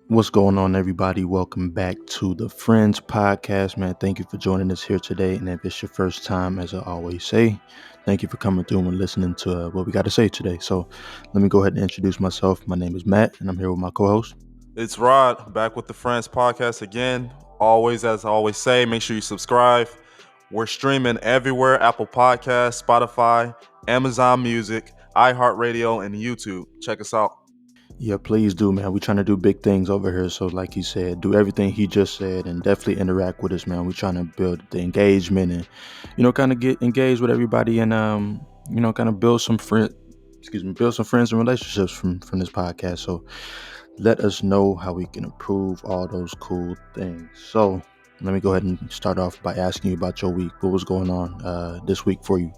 What's going on, everybody? Welcome back to the Friends Podcast, man. Thank you for joining us here today. And if it's your first time, as I always say, thank you for coming through and listening to what we got to say today. So, let me go ahead and introduce myself. My name is Matt, and I'm here with my co-host. It's Rod back with the Friends Podcast again. Always, as I always say, make sure you subscribe. We're streaming everywhere: Apple Podcasts, Spotify, Amazon Music, iHeartRadio, and YouTube. Check us out. Yeah, please do, man. We're trying to do big things over here. So, like he said, do everything he just said, and definitely interact with us, man. We're trying to build the engagement and, kind of get engaged with everybody and kind of build some build some friends and relationships from this podcast. So let us know how we can improve all those cool things. So let me go ahead and start off by asking you about your week. What was going on this week for you?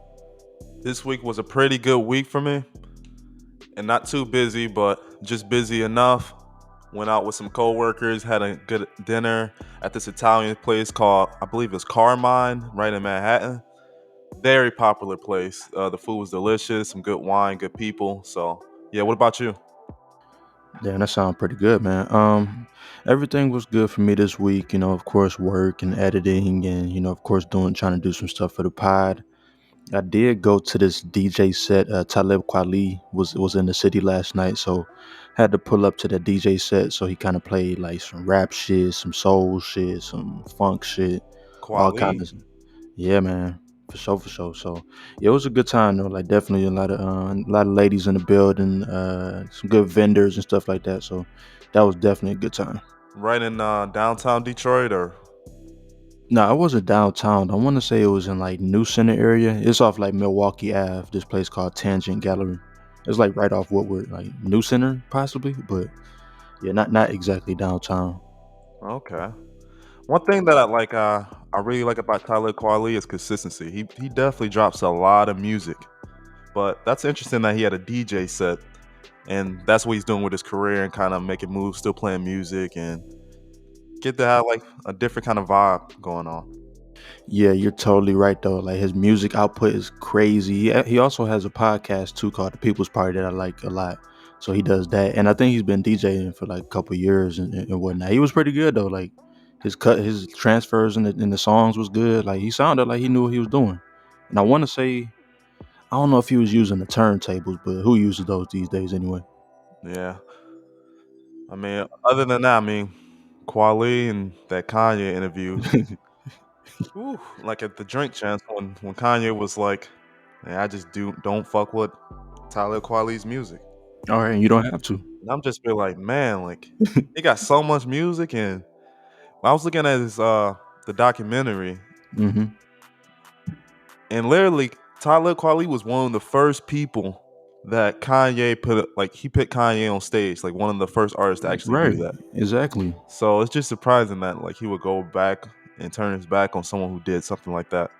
This week was a pretty good week for me, and not too busy, but just busy enough. Went out with some coworkers, had a good dinner at this Italian place called, I believe it's Carmine, right in Manhattan. Very popular place. The food was delicious, some good wine, good people. So, yeah, what about you? Damn, that sounds pretty good, man. Everything was good for me this week. Of course, work and editing, and of course, trying to do some stuff for the pod. I did go to this DJ set. Talib Kweli was in the city last night, so had to pull up to the DJ set. So he kind of played like some rap shit, some soul shit, some funk shit, all Kuali. kinds. Yeah, man, for sure, for sure. So yeah, it was a good time though. Like definitely a lot of ladies in the building, some good vendors and stuff like that. So that was definitely a good time. Right in downtown Detroit, or No, I wasn't downtown. I want to say it was in like New Center area. It's off like Milwaukee Ave. This place called Tangent Gallery. It's like right off Woodward, like New Center possibly, but yeah, not exactly downtown. okay. One thing that I really like about Tyler Kuali is consistency. He definitely drops a lot of music, but that's interesting that he had a DJ set, and that's what he's doing with his career and kind of making moves, still playing music, and get to have like a different kind of vibe going on. Yeah, you're totally right though. Like his music output is crazy. He also has a podcast too called The People's Party that I like a lot. So he does that, and I think he's been DJing for like a couple years and whatnot. He was pretty good though. Like his transfers in the songs was good. Like he sounded like he knew what he was doing. And I want to say I don't know if he was using the turntables, but who uses those these days anyway? Yeah, I mean, other than that, I mean, Kuali and that Kanye interview. Ooh, like at the drink chance when Kanye was like, "Man, I just don't fuck with Tyler Quali's music." All right, you don't have to. And I'm just feel like, man, like he got so much music, and I was looking at his the documentary, hmm and literally Tyler Quali was one of the first people that Kanye like he put Kanye on stage, like one of the first artists to actually do Right, that. exactly. So it's just surprising that like he would go back and turn his back on someone who did something like that.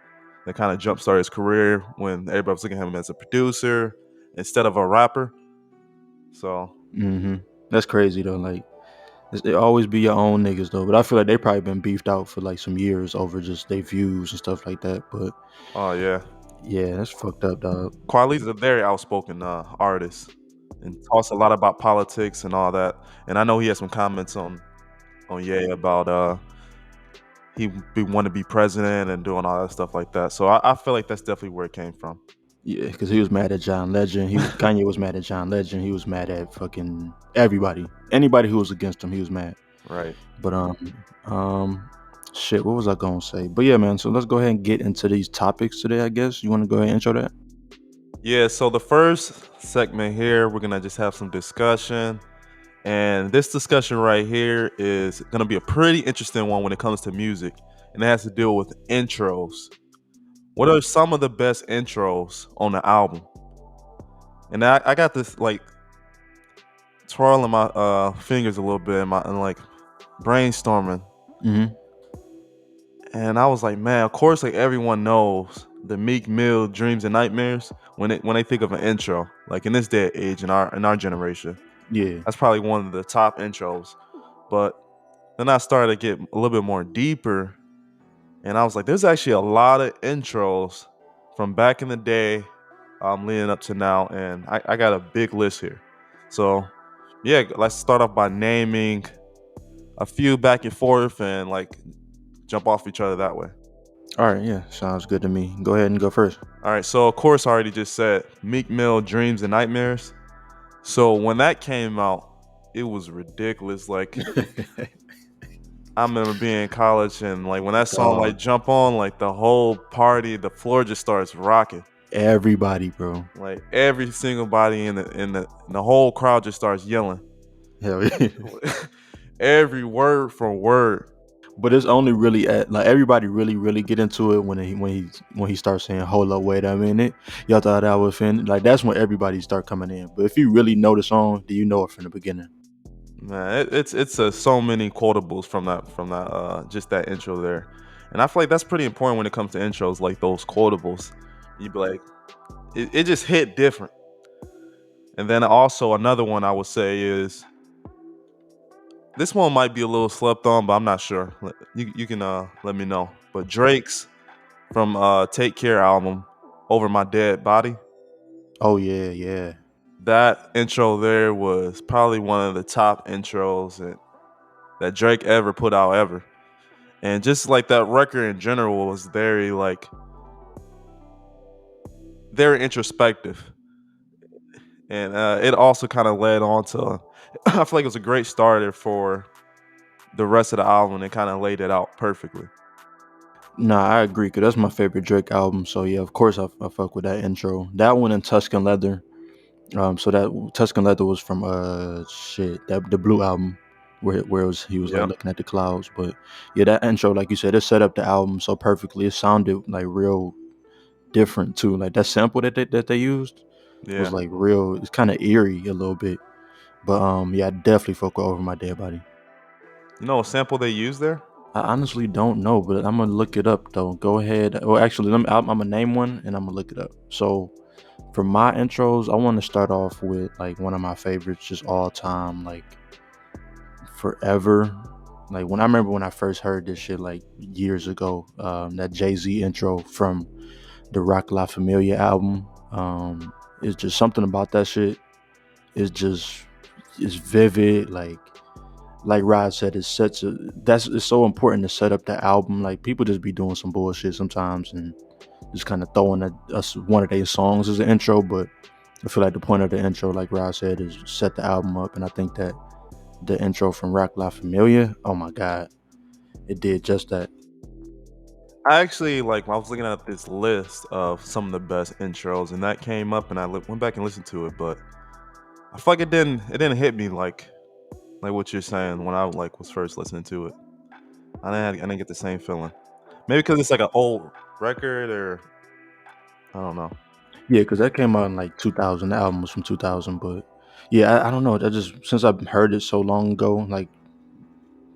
That kind of jumpstarted his career when everybody was looking at him as a producer instead of a rapper. So hmm That's crazy though. Like it always be your own niggas though, but I feel like they probably been beefed out for like some years over just their views and stuff like that. But oh yeah. yeah, that's fucked up, dog. Quali's a very outspoken artist and talks a lot about politics and all that. And I know he has some comments on Ye about want to be president and doing all that stuff like that. So I feel like that's definitely where it came from. Yeah, because he was mad at John Legend. Kanye was mad at John Legend. He was mad at fucking everybody. Anybody who was against him, he was mad. Right. But um, shit. What was I gonna say? But yeah, man. So let's go ahead and get into these topics today. I guess you want to go ahead and intro that. Yeah, so the first segment here, we're gonna just have some discussion. And this discussion right here is gonna be a pretty interesting one when it comes to music. And it has to deal with intros. What are some of the best intros on the album? And I got this like twirling my fingers a little bit and like brainstorming. hmm And I was like, man, of course, like everyone knows the Meek Mill "Dreams and Nightmares" when they think of an intro, like in this day and age in our generation. Yeah. That's probably one of the top intros. But then I started to get a little bit more deeper, and I was like, there's actually a lot of intros from back in the day, leading up to now, and I got a big list here. So, yeah, let's start off by naming a few back and forth and like jump off each other that way. All right, yeah, sounds good to me. Go ahead and go first. All right, so of course I already just said Meek Mill, Dreams and Nightmares. So when that came out, it was ridiculous. Like I remember being in college and like when that song like Dog, jump on, like the whole party, the floor just starts rocking. everybody, bro. Like every single body in the whole crowd just starts yelling. Hell yeah. Every word from word. But it's only really at like everybody really get into it when he starts saying hold up, wait a minute. Y'all thought I was fin like that's when everybody start coming in. But if you really know the song, do you know it from the beginning? Man, it's so many quotables from that just that intro there, and I feel like that's pretty important when it comes to intros, like those quotables. You be like, it just hit different. And then also another one I would say is this one might be a little slept on, but I'm not sure. You can let me know. But Drake's from Take Care album, Over My Dead Body. Oh yeah, yeah. That intro there was probably one of the top intros that Drake ever put out ever. And just like that record in general was very introspective. And it also kind of led on to I feel like it was a great starter for the rest of the album and kind of laid it out perfectly. Nah, I agree, cause that's my favorite Drake album. So yeah, of course I fuck with that intro. That one and Tuscan Leather. So that Tuscan Leather was from shit that the Blue album, where it was he was like Yep. looking at the clouds. But yeah, that intro, like you said, it set up the album so perfectly. It sounded like real different too. Like that sample that they used was Yeah. like real. It's kind of eerie a little bit. But yeah, I definitely fuck with Over My Dead Body. You know a sample they used there? I honestly don't know, but I'm gonna look it up though. Go ahead. Well, actually, I'm gonna name one and I'm gonna look it up. So for my intros, I want to start off with like one of my favorites, just all time, like forever. Like when I remember when I first heard this shit like years ago, that Jay-Z intro from the Rock La Familia album. It's just something about that shit. It's just it's vivid. Like Rod said, it's so important to set up the album. Like people just be doing some bullshit sometimes and just kind of throwing us one of their songs as an intro. But I feel like the point of the intro, like Rod said, is set the album up. And I think that the intro from Rock La Familia, oh my god, it did just that. I actually like I was looking at this list of some of the best intros, and that came up, and I went back and listened to it, but I feel like it didn't hit me like what you're saying when I like was first listening to it. I didn't get the same feeling. Maybe because it's like an old record, or I don't know. Yeah, because that came out in like 2000. The album was from 2000, but yeah, I don't know. That just since I've heard it so long ago, like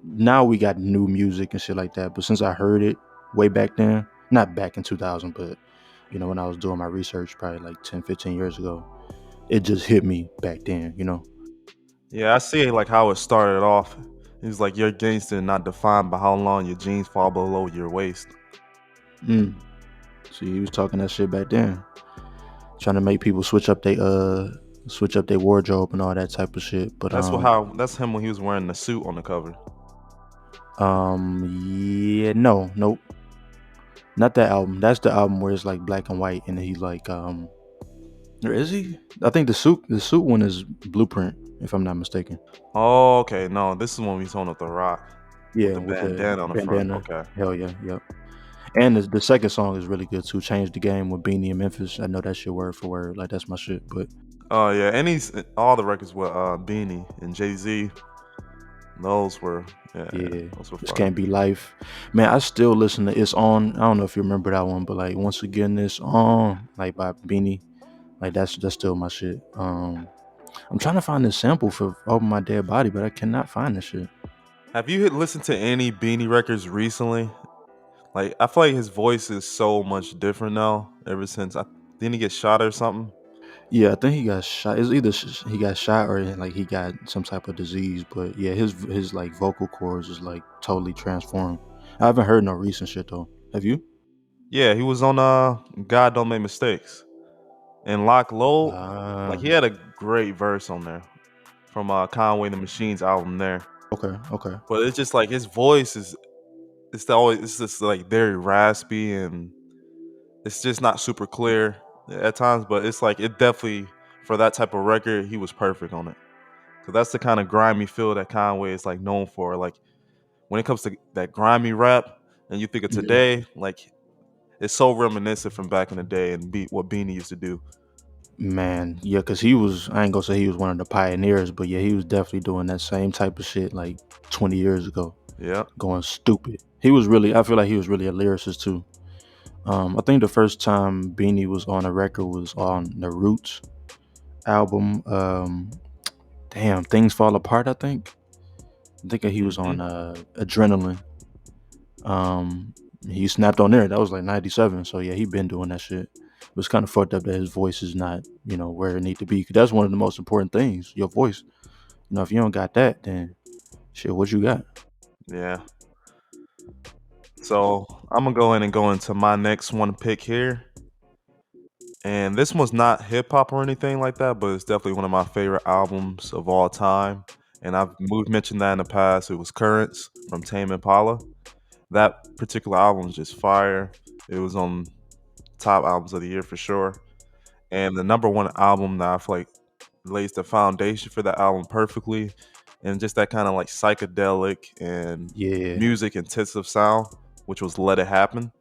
now we got new music and shit like that. But since I heard it way back then, not back in 2000, but when I was doing my research probably like 10, 15 years ago, it just hit me back then. Yeah, I see like how it started off. It's like your gangster not defined by how long your jeans fall below your waist. Mm. See, he was talking that shit back then, trying to make people switch up their wardrobe and all that type of shit. But That's him when he was wearing the suit on the cover. yeah, no, nope, not that album. That's the album where it's like black and white, and he's like, or is he? I think the suit one is Blueprint, if I'm not mistaken. Oh, okay. No, this is when he's on with the rock with Yeah, the with the bandana on the front. bandana. Okay. Hell yeah, yep. And the second song is really good too. Change the Game with Beanie and Memphis. I know that shit word for word. Like that's my shit. But Oh yeah, and he's all the records with Beanie and Jay Z. Those were yeah, yeah, those were this fire. can't be life. Man, I still listen to It's On. I don't know if you remember that one, but like once again, It's On, like by Beanie. Like that's still my shit. I'm trying to find this sample for Over My Dead Body, but I cannot find this shit. Have you listened to any Beanie records recently? Like I feel like his voice is so much different now. Ever since I didn't he get shot or something? Yeah, I think he got shot. It's either he got shot or like he got some type of disease. But yeah, his like vocal cords is like totally transformed. I haven't heard no recent shit though. Have you? Yeah, he was on God Don't Make Mistakes. And Lock Low, like Ah, he had a great verse on there from Conway the Machine's album there. Okay, okay. But it's just like his voice is it's just like very raspy and it's just not super clear at times. But it's like it definitely for that type of record he was perfect on it. Cause that's the kind of grimy feel that Conway is like known for. Like when it comes to that grimy rap, and you think of Mhm. today, like it's so reminiscent from back in the day and what Beanie used to do. Man, yeah, cause he was. I ain't gonna say he was one of the pioneers, but yeah, he was definitely doing that same type of shit like 20 years ago, Yeah. going stupid. He was really. I feel like he was really a lyricist too. I think the first time Beanie was on a record was on the Roots album. Damn, Things Fall Apart. I think he was Hmm. on Adrenaline. Um, he snapped on there. That was like '97. So yeah, he been doing that shit. It was kind of fucked up that his voice is not, where it need to be. 'Cause that's one of the most important things. Your voice. If you don't got that, then shit, what you got? Yeah. So I'm gonna go in and go into my next one pick here. And this one's not hip hop or anything like that, but it's definitely one of my favorite albums of all time. And I've mentioned that in the past. It was Currents from Tame Impala. That particular album is just fire. It was on top albums of the year for sure. And the number one album that I feel like lays the foundation for that album perfectly. And just that kind of like psychedelic and Yeah. music intensive sound, which was Let It Happen.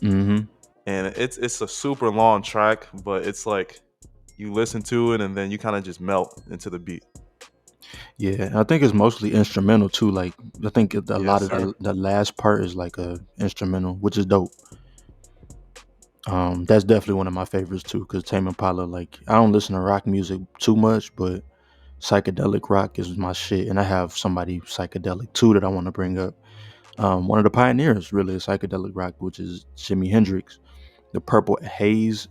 Mm-hmm. And it's a super long track, but it's like you listen to it and then you kind of just melt into the beat. Yeah. I think it's mostly instrumental too. Like I think a lot Yes, of sir. the last part is like a instrumental, which is dope. That's definitely one of my favorites too. Cause Tame Impala, like I don't listen to rock music too much, but psychedelic rock is my shit. And I have somebody psychedelic too that I want to bring up. One of the pioneers, really, of psychedelic rock, which is Jimi Hendrix. The Purple Haze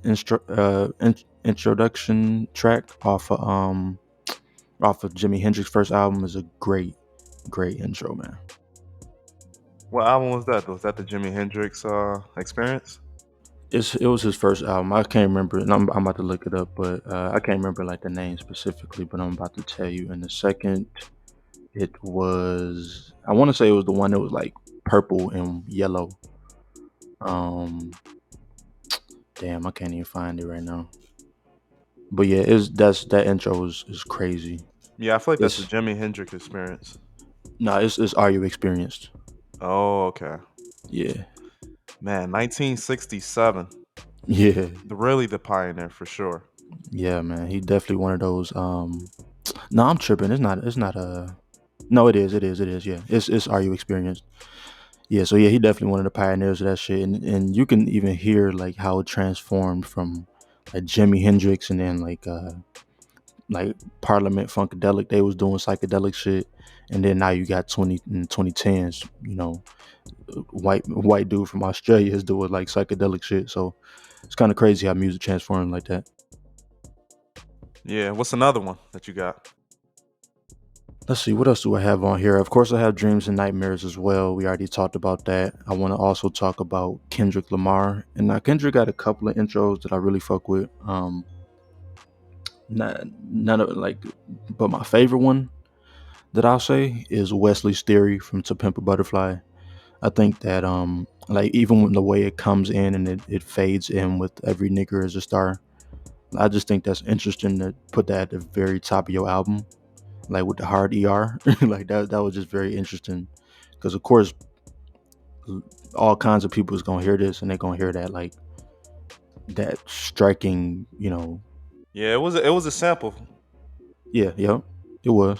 introduction track off of Jimi Hendrix's first album is a great intro, man. What album was that? Was that the Jimi Hendrix experience? It was his first album. I can't remember. And I'm about to look it up, but I can't remember like the name specifically. But I'm about to tell you in a second. It was. I want to say it was the one that was like purple and yellow. Um, Damn, I can't even find it right now. But yeah, it's that intro is crazy. Yeah, I feel like that's the It's Jimi Hendrix experience. no, it's Are You Experienced? Oh, okay. Yeah, Man, 1967. yeah, Really the pioneer for sure. yeah, man. He definitely one of those. No, I'm tripping. It's not a. No, it is. It is. It is. Yeah, it's Are You Experienced? Yeah. So yeah, he definitely one of the pioneers of that shit, and you can even hear like how it transformed from like Jimi Hendrix and then like Parliament Funkadelic. They was doing psychedelic shit, and then now you got 2010s. White dude from Australia is doing like psychedelic shit. So it's kind of crazy how music transformed like that. Yeah, what's another one that you got? Let's see, what else do I have on here? Of course, I have Dreams and Nightmares as well. We already talked about that. I want to also talk about Kendrick Lamar. And now Kendrick got a couple of intros that I really fuck with. Not none of like, but my favorite one that I'll say is Wesley's Theory from To Pimp a Butterfly. I think that like even when the way it comes in and it fades in with every nigger is a star. I just think that's interesting to put that at the very top of your album, like with the hard ER. Like that was just very interesting. Because of course all kinds of people is gonna hear this and they're gonna hear that like that striking, Yeah, it was a sample. yeah, it was.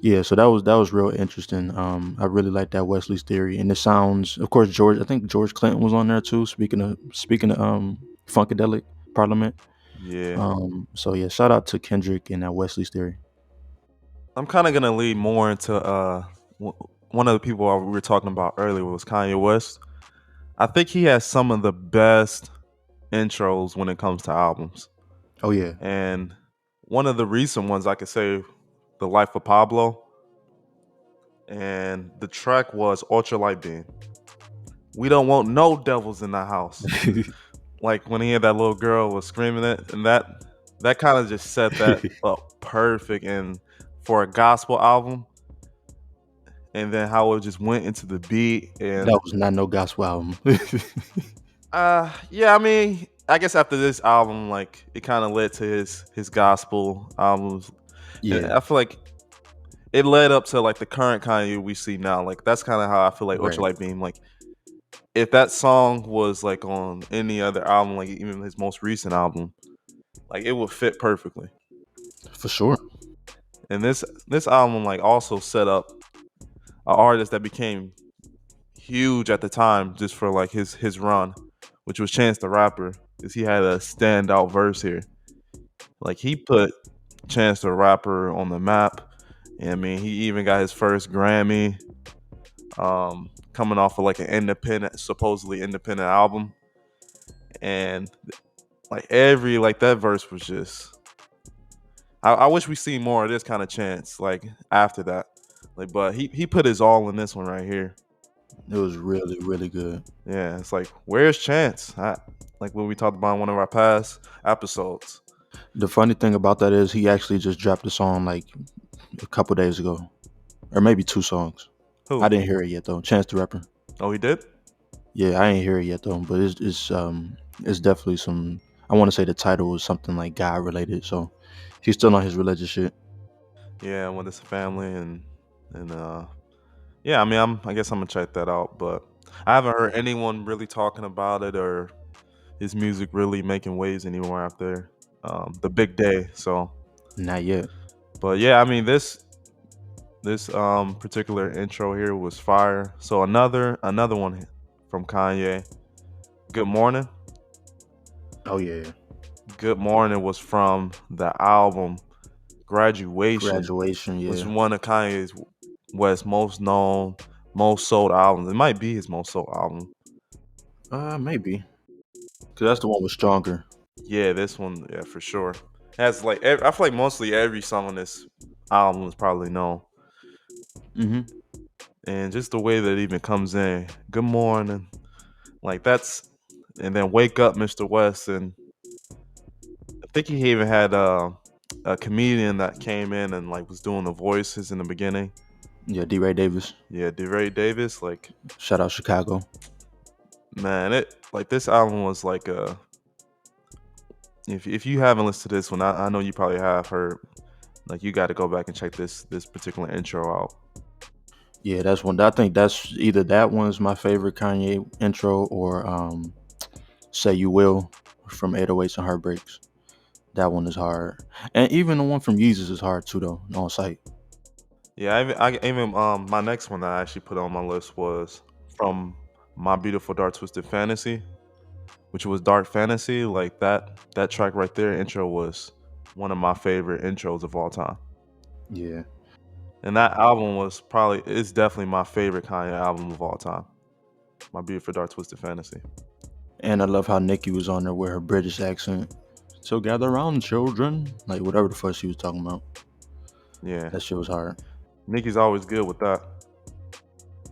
Yeah, so that was real interesting. I really like that Wesley's Theory, and it sounds, of course, I think George Clinton was on there too. Speaking of Funkadelic Parliament. Yeah. So yeah, shout out to Kendrick and that Wesley's Theory. I'm kind of gonna lead more into one of the people we were talking about earlier was Kanye West. I think he has some of the best intros when it comes to albums, Oh yeah, and one of the recent ones I could say, "The Life of Pablo," and the track was "Ultra Light Beam." We don't want no devils in the house. Like when he had that little girl was screaming it, and that kind of just set that up perfect. And for a gospel album, and then how it just went into the beat. And That was not no gospel album. yeah, I mean, I guess after this album, like it kind of led to his gospel albums, and Yeah, I feel like it led up to like the current Kanye we see now. Like that's kind of how I feel like right. Ultralight Beam. Like if that song was like on any other album, like even his most recent album, like it would fit perfectly. For sure. And this album like also set up an artist that became huge at the time just for like his run, which was Chance the Rapper, because he had a standout verse here. Like he put Chance the Rapper on the map. And I mean, he even got his first Grammy, coming off of like an independent, supposedly independent album. And like every like that verse was just. I wish we see more of this kind of Chance like after that. Like, but he put his all in this one right here. It was really, really good. Yeah, it's like where's Chance? Like what we talked about in one of our past episodes. The funny thing about that is he actually just dropped a song like a couple days ago, or maybe two songs. I Who? didn't hear it yet though. Chance the Rapper. Oh, he did. Yeah, I ain't hear it yet though, but it's definitely some. I want to say the title was something like God related, so he's still on his religious shit. Yeah, with his family and yeah. I mean, I guess I'm gonna check that out, but I haven't heard anyone really talking about it or his music really making waves anywhere out there. The big day. So, Not yet. but yeah, I mean this particular intro here was fire. So another one from Kanye. Good morning. Oh yeah, Good morning was from the album Graduation, Graduation. which is Yeah, one of Kanye's West's most known, most sold albums. It might be his most sold album. maybe because that's the one with Stronger. Yeah, this one, yeah, for sure. Has like I feel like mostly every song on this album is probably known, Hmm. and just the way that it even comes in. Good morning, like that's, and then wake up, Mr. West, and I think he even had a comedian that came in and like was doing the voices in the beginning. Yeah, D. Ray Davis. Yeah, DeRay Davis. Like, Shout out Chicago. man, it like this album was like a. If you haven't listened to this one, I know you probably have heard. Like, you got to go back and check this particular intro out. Yeah, that's one. I think that's either that one's my favorite Kanye intro or "Say You Will" from 808s and Heartbreaks. That one is hard, and even the one from Yeezus is hard too, though. On site. Yeah, I even my next one that I actually put on my list was from My Beautiful Dark Twisted Fantasy, which was Dark Fantasy. Like that track right there, intro was one of my favorite intros of all time. Yeah, And that album was probably it's definitely my favorite Kanye album of all time. My Beautiful Dark Twisted Fantasy. and I love how Nicki was on there with her British accent. So gather around, children. Like whatever the fuck she was talking about. Yeah. That shit was hard. Nicki's always good with that.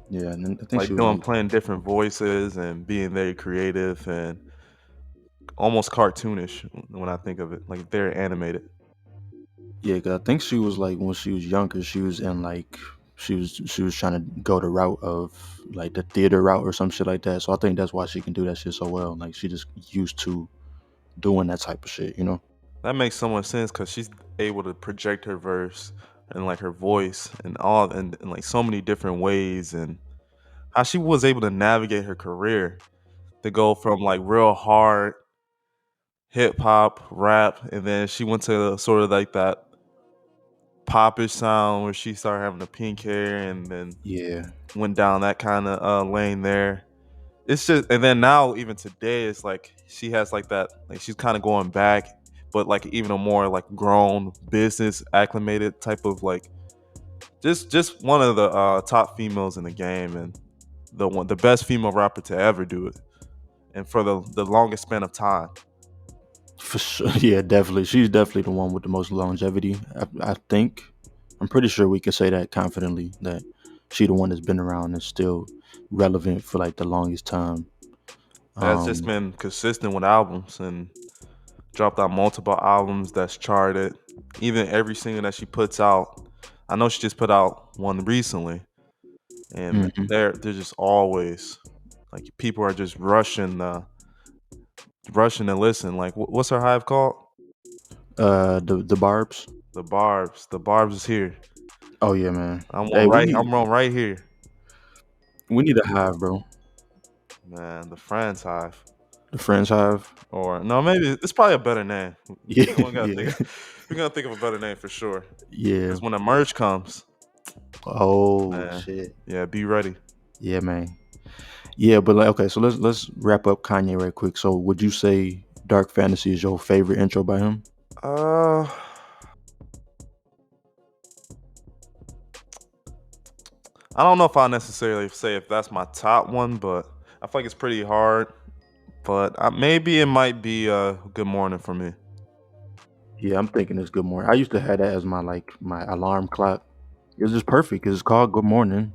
Yeah, and then I think she Like was doing like, playing different voices and being very creative and almost cartoonish when I think of it. Like very animated. yeah, 'cause I think she was like when she was younger, she was in like she was trying to go the route of like the theater route or some shit like that. So I think that's why she can do that shit so well. Like she just used to doing that type of shit, you know? That makes so much sense because she's able to project her verse and like her voice and all and like so many different ways and how she was able to navigate her career to go from like real hard hip hop, rap, and then she went to sort of like that popish sound where she started having the pink hair and then Yeah, went down that kind of lane there. It's just, and then now even today, it's like she has like that, like she's kind of going back, but like even a more like grown business acclimated type of like just one of the top females in the game and the best female rapper to ever do it, and for the longest span of time. for sure. Yeah, definitely. She's definitely the one with the most longevity. I think. I'm pretty sure we can say that confidently that she the one that's been around and still relevant for like the longest time. That's just Um, been consistent with albums and dropped out multiple albums that's charted. Even every single that she puts out, I know she just put out one recently, and Hmm. they're just always like people are just rushing to listen. Like what's our hive called? The Barbs. The Barbs. The Barbs is here. Oh yeah, man. I'm on Hey, we right. need I'm on right here, we need a hive, bro. man. The Friends Hive, The Friends Hive. or no, maybe it's probably a better name. Yeah, We gotta yeah, think. We're gonna think of a better name for sure. yeah. Because when the merge comes, Oh man, shit. yeah, be ready. Yeah, man. Yeah, but like, okay, so let's wrap up Kanye right quick. So, would you say Dark Fantasy is your favorite intro by him? Uh, I don't know if I necessarily say if that's my top one, but I feel like it's pretty hard. But maybe it might be Good Morning for me. Yeah, I'm thinking it's Good Morning. I used to have that as my alarm clock. It was just perfect because it's called Good Morning,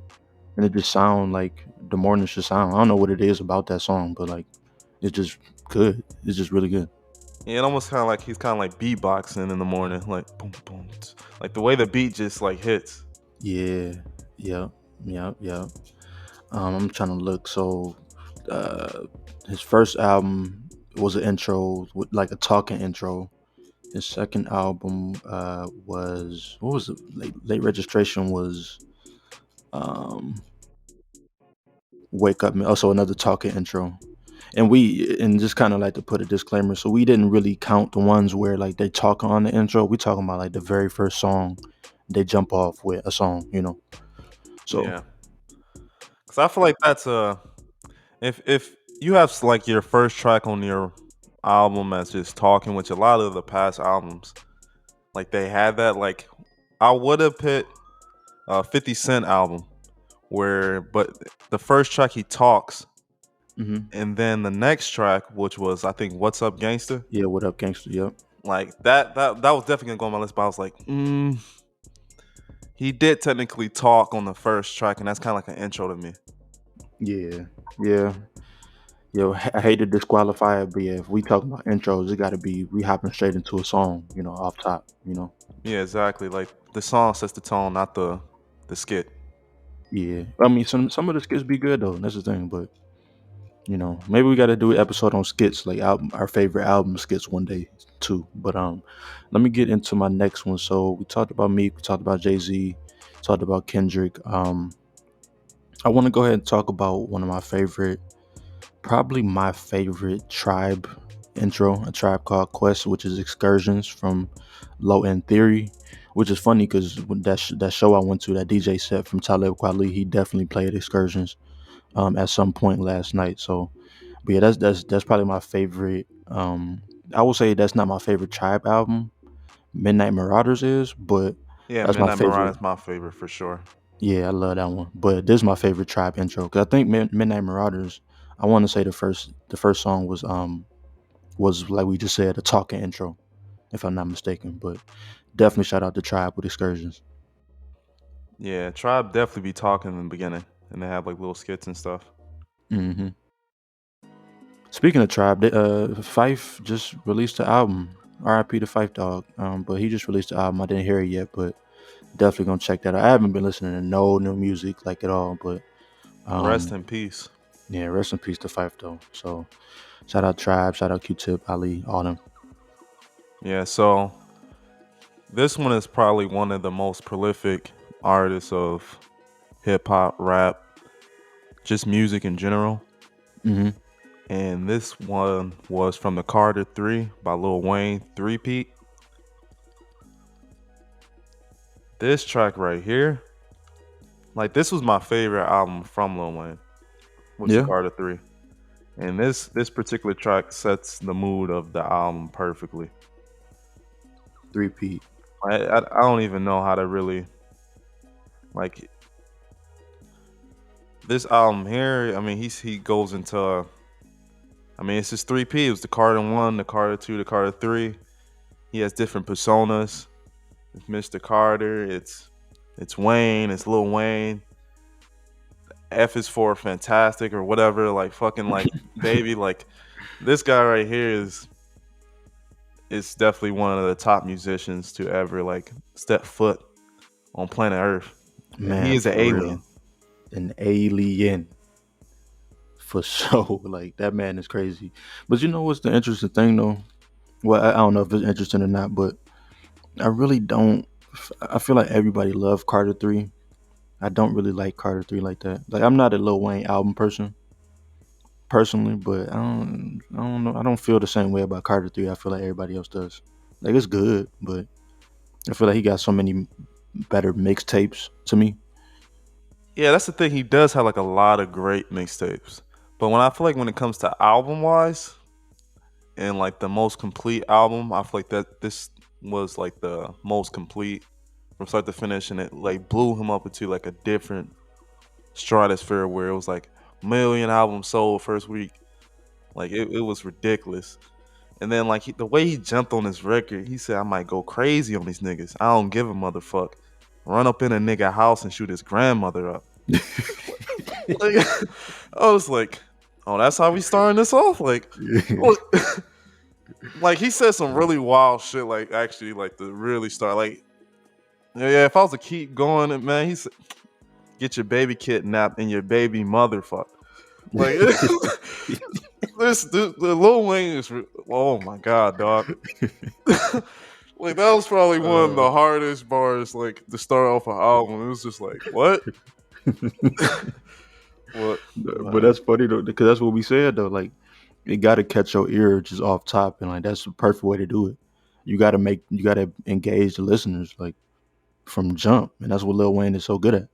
and it just sound like the morning should sound. I don't know what it is about that song, but like it's just good. It's just really good. Yeah, it almost kind of like he's kind of like beatboxing in the morning, like boom boom, like the way the beat just like hits. Yeah, yeah, yeah, yeah. I'm trying to look. So, uh, his first album was an intro with like a talking intro. His second album was what was it? Late Registration was um Wake Up Me. Also another talking intro. And just kind of like to put a disclaimer, so we didn't really count the ones where like they talk on the intro. We talking about like the very first song they jump off with a song. So Yeah, because I feel like that's a if you have like your first track on your album as just talking, which a lot of the past albums like they had that. Like I would have put 50 Cent album where, but the first track he talks, mhm. and then the next track, which was I think "What's Up, Gangster," Yeah, what up, gangster? Yep. like that was definitely gonna go on my list. But I was like, he did technically talk on the first track, and that's kind of like an intro to me. Yeah, yeah. Yo, I hate to disqualify it, but yeah, if we talk about intros, it got to be we hopping straight into a song, off top. Yeah, exactly. Like the song sets the tone, not the skit. Yeah, I mean, some of the skits be good though. That's the thing, but maybe we got to do an episode on skits, like our favorite album skits one day too. But let me get into my next one. So we talked about Meek, we talked about Jay-Z, talked about Kendrick. I want to go ahead and talk about one of my favorite, probably my favorite Tribe intro, a Tribe Called Quest, which is Excursions from Low End Theory, which is funny because that show I went to, that DJ set from Talib Kweli, he definitely played Excursions at some point last night. So, but yeah, that's probably my favorite. I will say that's not my favorite Tribe album. Midnight Marauders is, but Yeah, that's my Midnight Mirage favorite. is my favorite for sure. Yeah, I love that one. But this is my favorite Tribe intro because I think Midnight Marauders. I want to say the first song was like we just said, a talking intro, if I'm not mistaken. But definitely shout out to Tribe with Excursions. Yeah, Tribe definitely be talking in the beginning, and they have like little skits and stuff. Hmm. Speaking of Tribe, Fife just released the album. R.I.P. to Fife Dog. But he just released the album. I didn't hear it yet, but definitely gonna check that out. I haven't been listening to no new music like at all, but Rest um, in peace. yeah, rest in peace to Fife though. So shout out Tribe, shout out Q-Tip, Ali, all them. Yeah, so this one is probably one of the most prolific artists of hip hop, rap, just music in general. Hmm. And this one was from the Carter 3 by Lil Wayne, 3-peat. This track right here, like this was my favorite album from Lil Wayne, was the Yeah, Carter 3. And this particular track sets the mood of the album perfectly. 3P. I don't even know how to really like this album here. I mean, he goes into I mean, it's just 3P. It was the Carter 1, the Carter 2, the Carter 3. He has different personas. It's Mr. Carter, it's Wayne, it's Lil Wayne. F is for fantastic or whatever, like fucking like baby. Like this guy right here is definitely one of the top musicians to ever like step foot on planet Earth. And he Man, is an for real. alien. An alien for sure. Like that man is crazy. But you know what's the interesting thing though? Well, I don't know if it's interesting or not, but I really don't. I feel like everybody loved Carter Three. I don't really like Carter Three like that. Like I'm not a Lil Wayne album person personally, but I don't know. I don't feel the same way about Carter Three. I feel like everybody else does. Like it's good, but I feel like he got so many better mixtapes to me. Yeah, that's the thing. He does have like a lot of great mixtapes. But when I feel like when it comes to album wise and like the most complete album, I feel like that this was like the most complete from start to finish, and it like blew him up into like a different stratosphere where it was like million albums sold first week. Like it was ridiculous. And then like the way he jumped on his record, he said, "I might go crazy on these niggas. I don't give a motherfuck. Run up in a nigga house and shoot his grandmother up." Like, I was like, "Oh, that's how we starting this off." Like, look, like he said some really wild shit. Like actually, like to really start. Like, yeah, if I was to keep going, man, he said, "Get your baby kidnapped and your baby motherfucker." Like, the Lil Wayne is. Oh my god, dog. Like that was probably one of uh, the hardest bars, like to start off an album. It was just like, what? What? but that's funny though, because that's what we said though. Like, it got to catch your ear just off top, and like that's the perfect way to do it. You got to engage the listeners like from jump, and that's what Lil Wayne is so good at.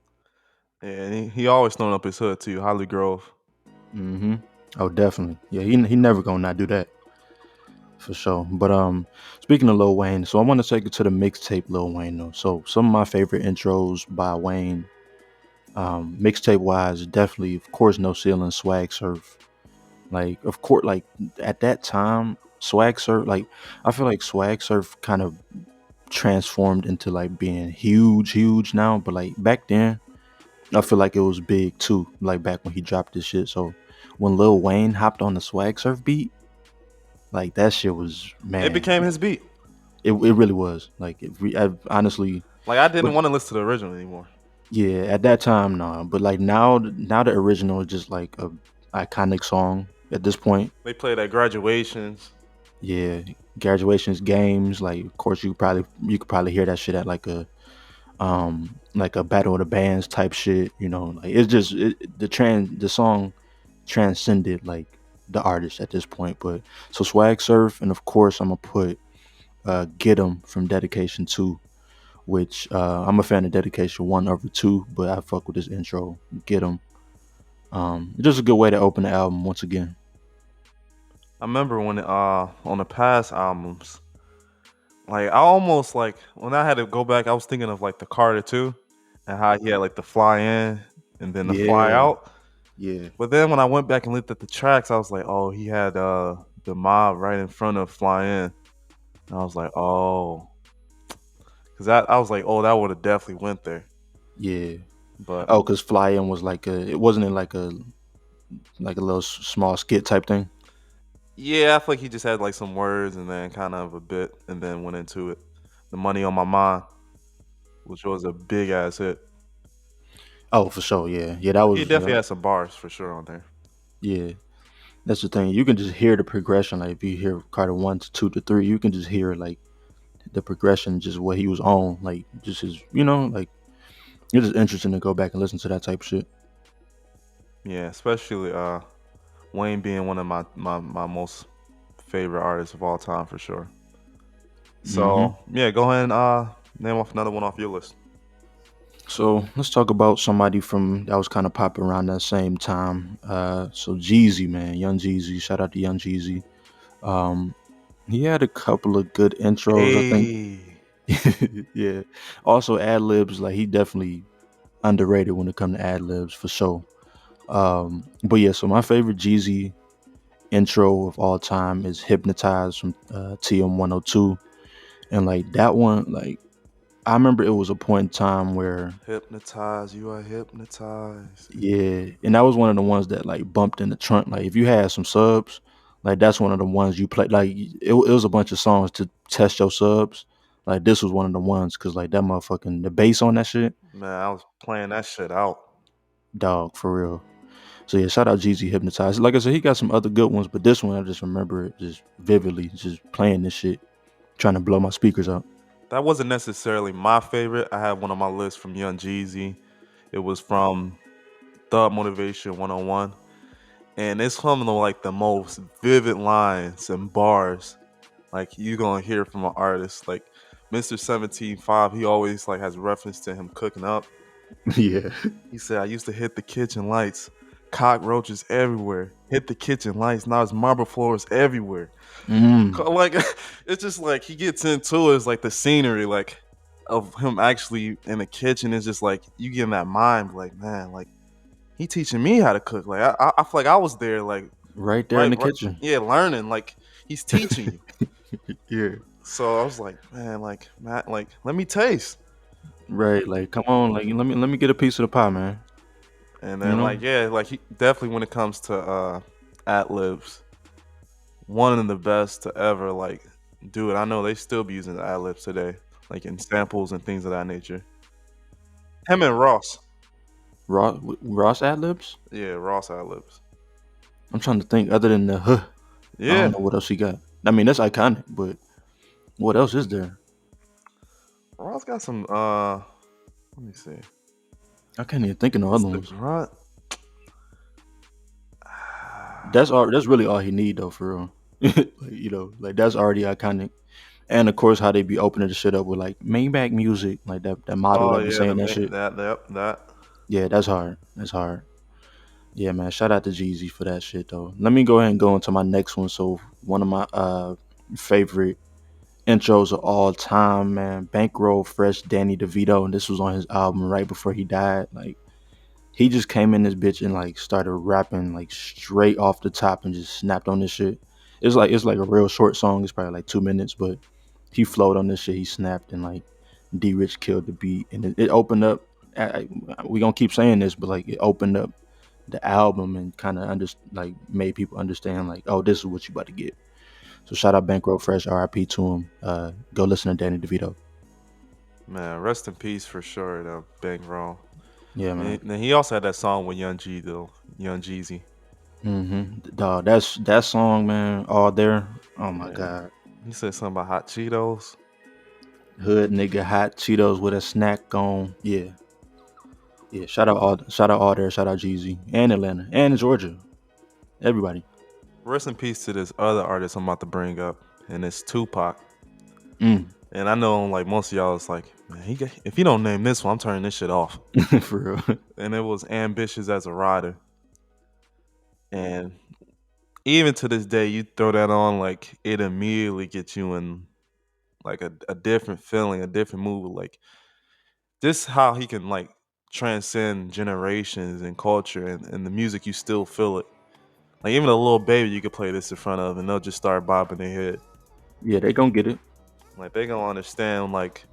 And he always throwing up his hood too. Holly Grove. Hmm. Oh, definitely. Yeah, he never gonna not do that for sure. But speaking of Lil Wayne, so I want to take it to the mixtape Lil Wayne though. So some of my favorite intros by Wayne, mixtape wise, definitely, of course, No Ceiling, Swag Surf. Like, of course, like at that time, Swag Surf, like I feel like Swag Surf kind of transformed into like being huge, huge now. But like back then, I feel like it was big too. Like back when he dropped this shit. So when Lil Wayne hopped on the Swag Surf beat, like that shit was It man. became his beat. It really was like honestly, Like I but didn't want to listen to the original anymore. yeah, at that time, nah. But like now the original is just like a iconic song at this point. They played at graduations. Yeah, graduations, games. Like, of course, you could probably hear that shit at like a battle of the bands type shit. You know, like it's just the song transcended like the artist at this point. But so Swag Surf, and of course, I'm gonna put Get 'Em from Dedication 2, which I'm a fan of Dedication 1 over 2, but I fuck with this intro, Get 'Em. Just a good way to open the album once again. I remember when on the past albums, like I almost like when I had to go back, I was thinking of like the Carter too, and how he had like the fly in and then the fly Yeah, out. yeah, But then when I went back and looked at the tracks, I was like, oh, he had the mob right in front of fly in. And I was like, oh, because I was like, oh, that would have definitely went there. yeah. But Oh, because Fly In was it wasn't in like a little small skit type thing. yeah, I feel like he just had like some words and then kind of a bit and then went into it. The money on my mind, which was a big ass hit. Oh, for sure, yeah, yeah. That He was definitely had some bars for sure on there. yeah. That's the thing. You can just hear the progression. Like if you hear Carter 1 to 2 to 3, you can just hear like the progression, just what he was on, like just his, like it's just interesting to go back and listen to that type of shit. Yeah, especially Wayne being one of my most favorite artists of all time for sure. Hmm. So yeah, go ahead and name off another one off your list. So let's talk about somebody from that was kind of popping around that same time. So Jeezy, man, Young Jeezy. Shout out to Young Jeezy. Um, he had a couple of good intros, I think. Hey, Yeah. Also ad libs, like he definitely underrated when it comes to ad libs for sure. But yeah, so my favorite Jeezy intro of all time is Hypnotized from TM 102. And like that one, like I remember it was a point in time where hypnotized, you are hypnotized. yeah, and that was one of the ones that like bumped in the trunk. Like if you had some subs, like that's one of the ones you play. Like it was a bunch of songs to test your subs. Like this was one of the ones because like that motherfucking the bass on that shit. Man, I was playing that shit out. dog for real. So yeah, shout out Jeezy Hypnotized. Like I said, he got some other good ones, but this one I just remember it just vividly, just playing this shit, trying to blow my speakers out. That wasn't necessarily my favorite. I had one on my list from Young Jeezy. It was from Thug Motivation 101. And it's some of the like the most vivid lines and bars like you gonna hear from an artist. Like Mr. 17.5, he always like has reference to him cooking up. Yeah. He said, I used to hit the kitchen lights, cockroaches everywhere. Hit the kitchen lights, now it's marble floors everywhere. Mm. Like it's just like he gets into it, it's like the scenery, like of him actually in the kitchen is just like you get in that mind, like man, like he teaching me how to cook. Like I feel like I was there, like Right there in right, the right, kitchen. yeah, learning. Like he's teaching you. Yeah. So I was like, man, like Matt, like let me taste. Right. Like, come on, like let me get a piece of the pie, man. And You then know? like yeah, like he definitely when it comes to ad libs, one of the best to ever like do it. I know they still be using ad libs today, like in samples and things of that nature. Him and Ross, Ross ad libs? yeah, Ross ad libs. I'm trying to think. Other than the huh, I don't Yeah, know what else he got. I mean, that's iconic, but what else is there? Ross got some. Let me see. I can't even think of no It's other the ones. grunt. That's all. That's really all he need though, for real. Like, like that's already iconic. And of course, how they be opening the shit up with like Maybach music, like that model Oh that be yeah, the saying that shit. that. Yeah, that's hard. That's hard. Yeah, man. Shout out to Jeezy for that shit though. Let me go ahead and go into my next one. So one of my favorite intros of all time, man. Bankroll Fresh Danny DeVito, and this was on his album right before he died. Like he just came in this bitch and like started rapping like straight off the top and just snapped on this shit. It's like a real short song. It's probably like 2 minutes, but he flowed on this shit. He snapped and like D Rich killed the beat and it opened up. We gonna keep saying this, but like it opened up the album and kind of like made people understand like, oh, this is what you about to get. So shout out Bankroll Fresh, R.I.P. to him. Go listen to Danny DeVito. Man, rest in peace for sure. The Bankroll. Yeah, And man. then he also had that song with Young G though, Young Jeezy. Dog, that's that song, man. All there. Oh my Yeah, god. he said something about hot Cheetos. Hood nigga, hot Cheetos with a snack on. Yeah, yeah. Shout out all there. Shout out Jeezy and Atlanta and Georgia. Everybody. Rest in peace to this other artist I'm about to bring up, and it's Tupac. Mm. And I know like most of y'all is like, man, if you don't name this one, I'm turning this shit off. For real. And it was Ambitious as a Rider. And even to this day, you throw that on, like it immediately gets you in like a different feeling, a different mood. Like this how he can like transcend generations and culture and the music you still feel it. Like even a little baby you could play this in front of and they'll just start bobbing their head. Yeah, they gonna get it. Like they gonna understand like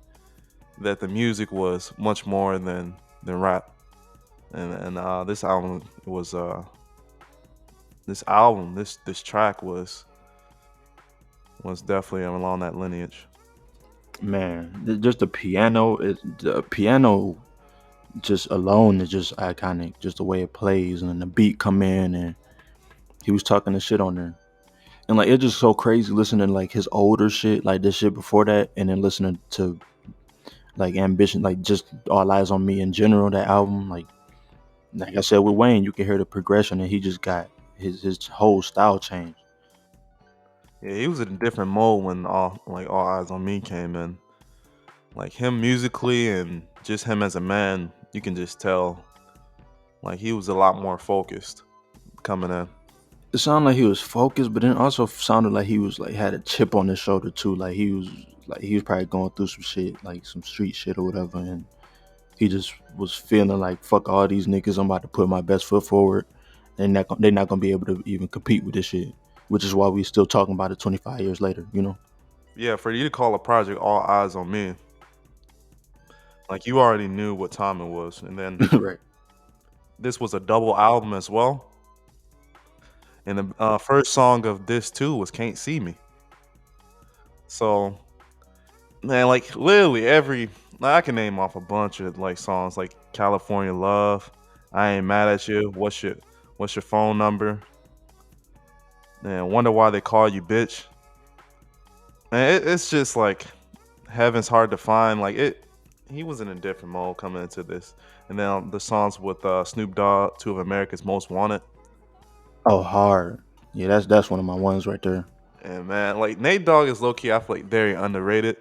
that the music was much more than rap. And this album was this track was definitely along that lineage. Man, just the piano just alone is just iconic. Just the way it plays and then the beat come in and he was talking the shit on there. And like it's just so crazy listening to like his older shit, like this shit before that, and then listening to like Ambition, like just All Eyes on Me in general, that album. Like I said with Wayne, you can hear the progression and he just got his whole style changed. Yeah, he was in a different mode when all eyes on me came in. Like him musically and just him as a man, you can just tell like he was a lot more focused coming in. It sounded like he was focused, but then also sounded like he was like had a chip on his shoulder too. Like he was probably going through some shit, like some street shit or whatever, and he just was feeling like fuck all these niggas. I'm about to put my best foot forward. They're not gonna be able to even compete with this shit, which is why we still talking about it 25 years later. Yeah, for you to call a project All Eyes on Me, like you already knew what time it was. And then Right. this was a double album as well. And the first song of this too was Can't See Me. So man, like literally every like, I can name off a bunch of like songs like California Love. I ain't mad at you. What's your phone number? And wonder why they call you bitch. And it's just like heaven's hard to find. Like it, he was in a different mode coming into this. And then the songs with Snoop Dogg, two of America's Most Wanted. Oh, hard. Yeah, that's one of my ones right there. And man, like Nate Dogg is low key, I feel like very underrated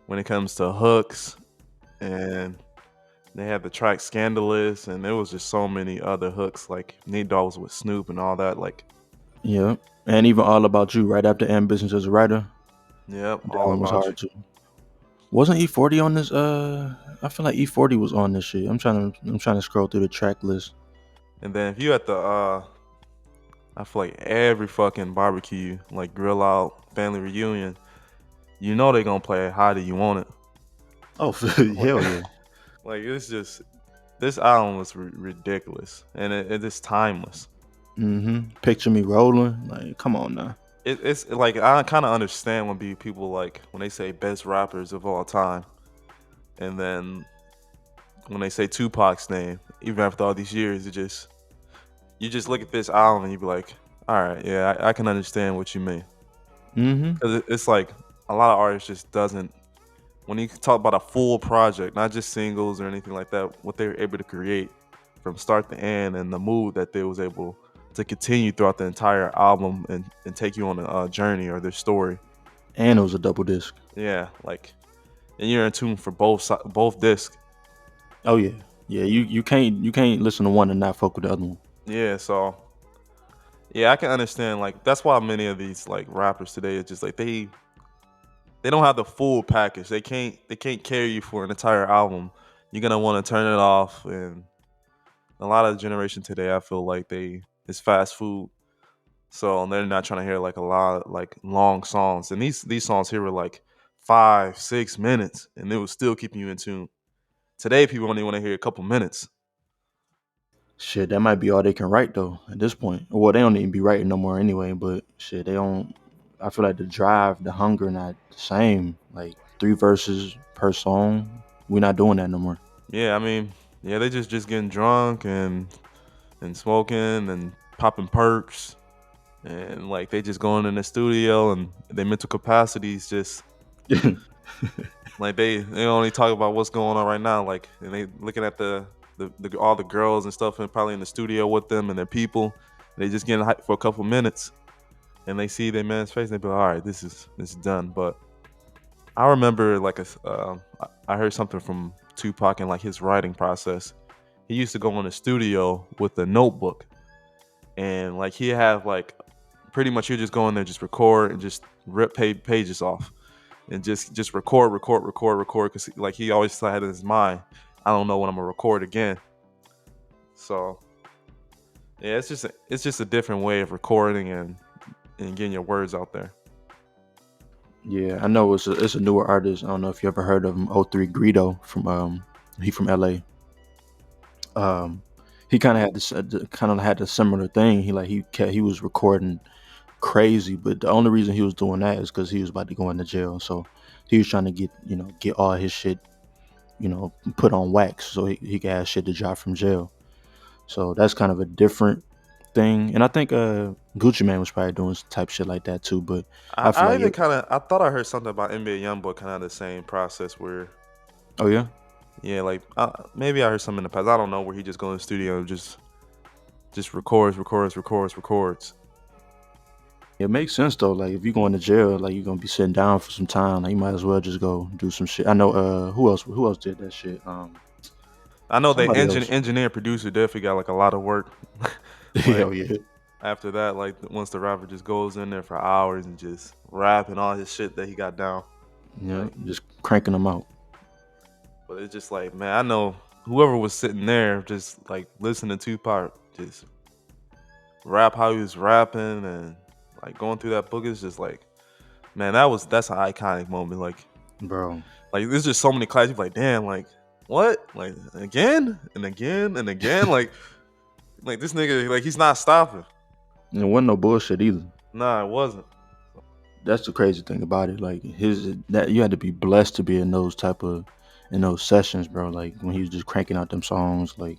when it comes to hooks. And they had the track Scandalous, and there was just so many other hooks. Like Nate Dogg was with Snoop and all that. Like, Yeah, and even All About You right after Ambitions as a writer. yep, That all one was about you. hard too. Wasn't E40 on this? I feel like E40 was on this shit. I'm trying to scroll through the track list. And then if you at the I feel like every fucking barbecue, like grill out, family reunion, you know they gonna play How Do You Want It? Oh, Like, hell yeah. like it's just this album was ridiculous and it's timeless. Picture Me Rolling. Like, come on now. It's like I kind of understand when people like when they say best rappers of all time, and then when they say Tupac's name, even after all these years, you just look at this album and you be like, all right, yeah, I can understand what you mean. Mm-hmm. Because it's like a lot of artists just doesn't when you talk about a full project, not just singles or anything like that, what they were able to create from start to end and the mood that they was able to continue throughout the entire album and take you on a journey or their story. And it was a double disc. Yeah, like and you're in tune for both discs. Oh yeah, yeah. You can't listen to one and not fuck with the other one. Yeah, so yeah, I can understand. Like that's why many of these like rappers today is just like they don't have the full package. They can't carry you for an entire album. You're gonna want to turn it off, and a lot of the generation today, I feel like it's fast food, so they're not trying to hear like a lot of, like long songs. And these songs here were like 5-6 minutes, and it was still keeping you in tune. Today, people only want to hear a couple minutes. Shit, that might be all they can write though at this point. Well, they don't even be writing no more anyway. But shit, they don't. I feel like the drive, the hunger, not the same. Like 3 verses per song. We're not doing that no more. Yeah, I mean, yeah, they just getting drunk and smoking and popping perks and like they just going in the studio and their mental capacities just like they only talk about what's going on right now like and they looking at the all the girls and stuff and probably in the studio with them and their people and they just getting hyped for a couple minutes and they see their man's face and they be like, all right, this is done. But I remember like I heard something from Tupac and like his writing process. He used to go in the studio with a notebook and like he had like pretty much you just go in there, just record and just rip pages off and just record because like he always had in his mind, I don't know when I'm gonna record again. So yeah, it's just a different way of recording and getting your words out there. Yeah, I know it's a newer artist. I don't know if you ever heard of him. O3 Greedo from he from LA. Um, he kind of had this kind of had a similar thing. He was recording crazy, but the only reason he was doing that is because he was about to go into jail. So he was trying to get all his shit put on wax so he could have shit to drop from jail. So that's kind of a different thing. And I think Gucci Man was probably doing type shit like that too. But I, I feel I like even kind of I thought I heard something about NBA YoungBoy kind of the same process where oh yeah, yeah like maybe I heard something in the past. I don't know where he just go in the studio and just records. it makes sense though. Like if you're going to jail, like you're gonna be sitting down for some time, like you might as well just go do some shit. I know who else did that shit. I know the Somebody else. engineer producer definitely got like a lot of work. Like Hell yeah. after that, like once the rapper just goes in there for hours and just rapping all his shit that he got down. Yeah, Like, just cranking them out. but it's just like, man, I know whoever was sitting there just like listening to Tupac just rap how he was rapping and like going through that book is just like, man, that's an iconic moment. Bro. Like there's just so many classes like, damn, like what? Like again and again and again, like this nigga, like he's not stopping. And it wasn't no bullshit either. Nah, it wasn't. That's the crazy thing about it. Like his that you had to be blessed to be in those sessions, bro. Like when he was just cranking out them songs, like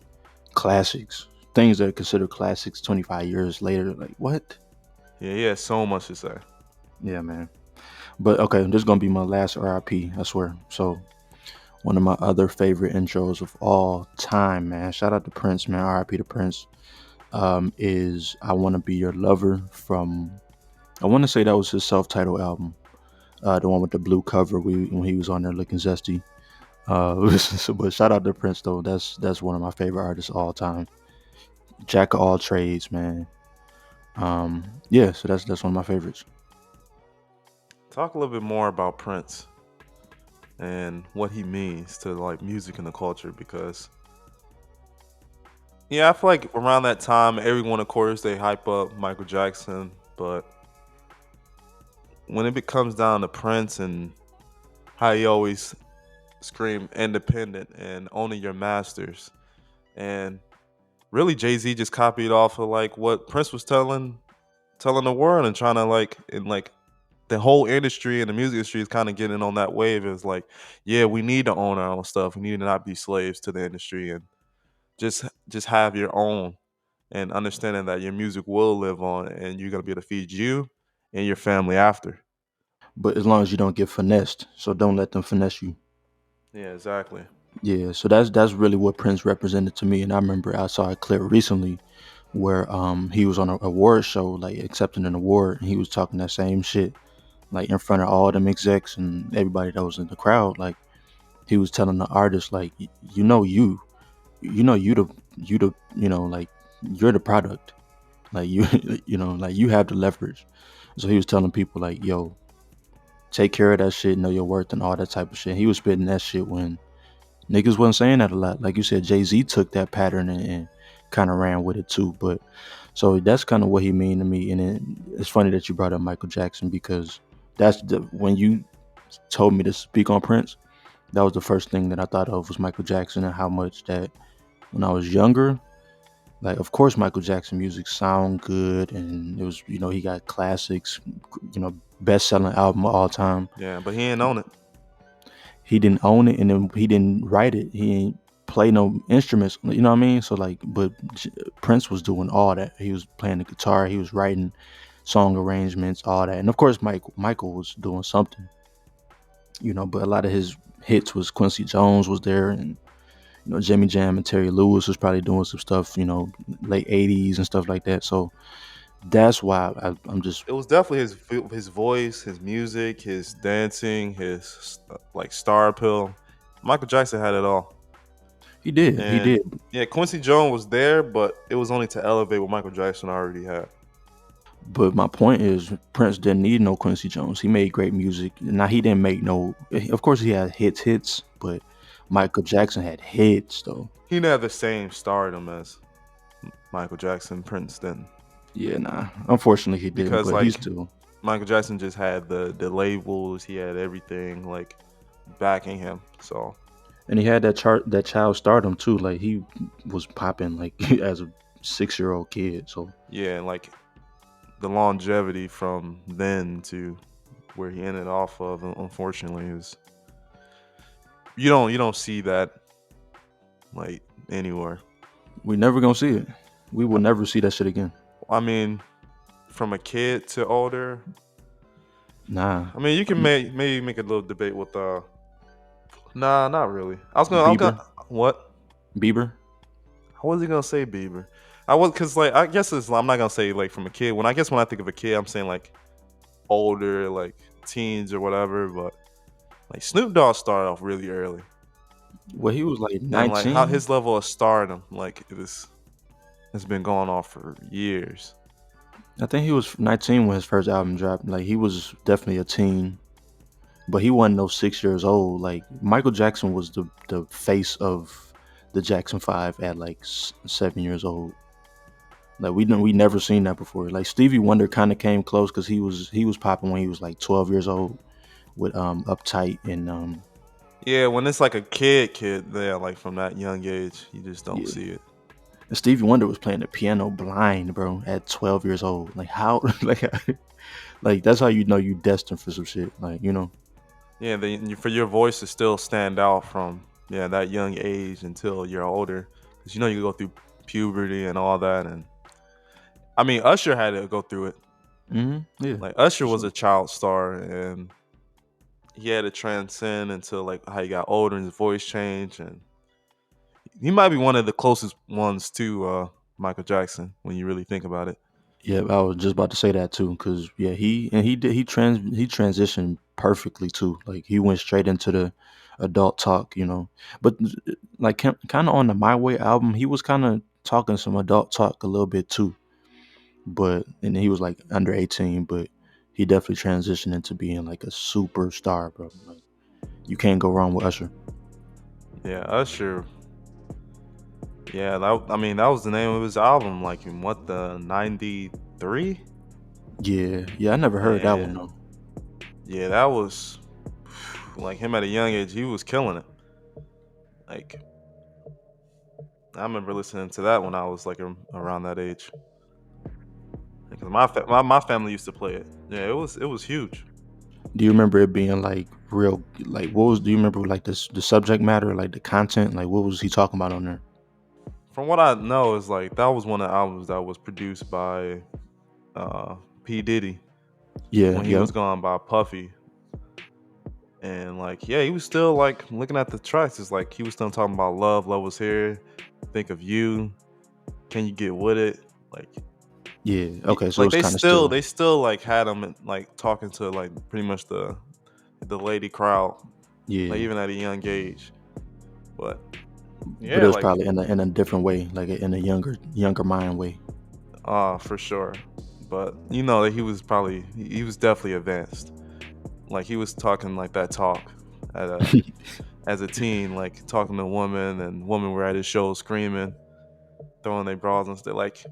classics, things that are considered classics 25 years later. Like what? Yeah, he has so much to say. Yeah, man. But okay, this is gonna be my last RIP. I swear. So one of my other favorite intros of all time, man. Shout out to Prince, man. RIP to Prince. Is "I Want to Be Your Lover" from, I want to say that was his self-titled album, the one with the blue cover. When he was on there looking zesty. But shout out to Prince though. That's one of my favorite artists of all time. Jack of all trades, man. Yeah, so that's one of my favorites. Talk a little bit more about Prince and what he means to like music and the culture because yeah, I feel like around that time everyone of course they hype up Michael Jackson, but when it comes down to Prince and how he always scream independent and owning your masters and really Jay-Z just copied off of like what Prince was telling the world and trying to like in like the whole industry and the music industry is kind of getting on that wave. It's like, yeah, we need to own our own stuff. We need to not be slaves to the industry and just have your own and understanding that your music will live on and you're gonna be able to feed you and your family after. But as long as you don't get finessed, so don't let them finesse you. Yeah, exactly. Yeah, so that's really what Prince represented to me. And I remember I saw a clip recently where he was on an award show, like accepting an award, and he was talking that same shit, like in front of all them execs and everybody that was in the crowd. Like he was telling the artist, like, you know, you know, you know, like you're the product, like you, you know, like you have the leverage. So he was telling people like, yo, take care of that shit, know your worth, and all that type of shit. He was spitting that shit when niggas wasn't saying that a lot. Like you said, Jay Z took that pattern and kind of ran with it too. But so that's kind of what he mean to me. And it's funny that you brought up Michael Jackson because when you told me to speak on Prince, that was the first thing that I thought of was Michael Jackson and how much that when I was younger, like of course Michael Jackson music sound good and it was, you know, he got classics, you know, best selling album of all time. Yeah, but he ain't own it. He didn't own it and then he didn't write it. He didn't play no instruments, you know what I mean? So like, but Prince was doing all that. He was playing the guitar, he was writing song arrangements, all that. And of course Michael was doing something, you know, but a lot of his hits was Quincy Jones was there and you know Jimmy Jam and Terry Lewis was probably doing some stuff, you know, late 80s and stuff like that. So that's why I'm just It was definitely his voice, his music, his dancing, his like star appeal. Michael Jackson had it all. he And did. yeah, Quincy Jones was there, but it was only to elevate what Michael Jackson already had. But my point is, Prince didn't need no Quincy Jones. He made great music. Now he didn't make no. Of course, he had hits, but Michael Jackson had hits though. He didn't have the same stardom as Michael Jackson, Prince didn't. Yeah, nah. Unfortunately, he didn't. Because But he's like still. Michael Jackson just had the labels, he had everything like backing him. So And he had that child stardom too. Like he was popping like as a 6-year-old kid. So yeah, and like the longevity from then to where he ended off of, unfortunately, is you don't see that like anywhere. we never gonna see it. We will never see that shit again. I mean, from a kid to older. Nah. I mean, you can maybe make a little debate with Nah, not really. I was Bieber. gonna what? Bieber. I wasn't gonna say Bieber. I was because like I guess it's I'm not gonna say like from a kid. When I think of a kid, I'm saying like older, like teens or whatever. But like Snoop Dogg started off really early, Well, he was like and like how 19. his level of stardom, like it's been going on for years. I think he was 19 when his first album dropped. Like he was definitely a teen, but he wasn't no 6 years old. Like Michael Jackson was the face of the Jackson Five at like 7 years old. Like we never seen that before. Like Stevie Wonder kind of came close because he was popping when he was like 12 years old with Uptight and Yeah, when it's like a kid, there like from that young age, you just don't yeah. see it. And Stevie Wonder was playing the piano blind, bro, at 12 years old. Like how like like that's how you know you destined for some shit. Like you know. Yeah, for your voice to still stand out from yeah that young age until you're older, 'Cause you know you go through puberty and all that, and I mean Usher had to go through it. Yeah, Like Usher for was sure. a child star, and he had to transcend into like how he got older and his voice changed, and he might be one of the closest ones to Michael Jackson when you really think about it. Yeah, I was just about to say that too, because yeah, he transitioned perfectly too. Like he went straight into the adult talk, you know. But like kind of on the My Way album, he was kind of talking some adult talk a little bit too. But and he was like under 18, but he definitely transitioned into being like a superstar, bro. Like you can't go wrong with Usher. Yeah, Usher. Yeah, I mean that was the name of his album. Like in what the '93, Yeah, yeah, I never heard that one and though. yeah, that was like him at a young age. He was killing it. Like I remember listening to that when I was like around that age. Because my family used to play it. Yeah, it was huge. Do you remember it being like real? Like what was? Do you remember like this the subject matter, like the content? Like what was he talking about on there? From what I know, is like that was one of the albums that was produced by uh, P Diddy Yeah, when he yep, was gone by Puffy, and like yeah, he was still like looking at the tracks. It's like he was still talking about love. Love was here. Think of you. Can you get with it? Like yeah. Okay, so like it's they kind of still still, they still like had him like talking to like pretty much the lady crowd, like yeah, even at a young age. But but it yeah, was like probably in a different way, like in a younger mind way. for sure. But you know that he was probably he was definitely advanced. Like he was talking like that talk at a as a teen, like talking to women, and women were at his show screaming, throwing their bras and stuff. Like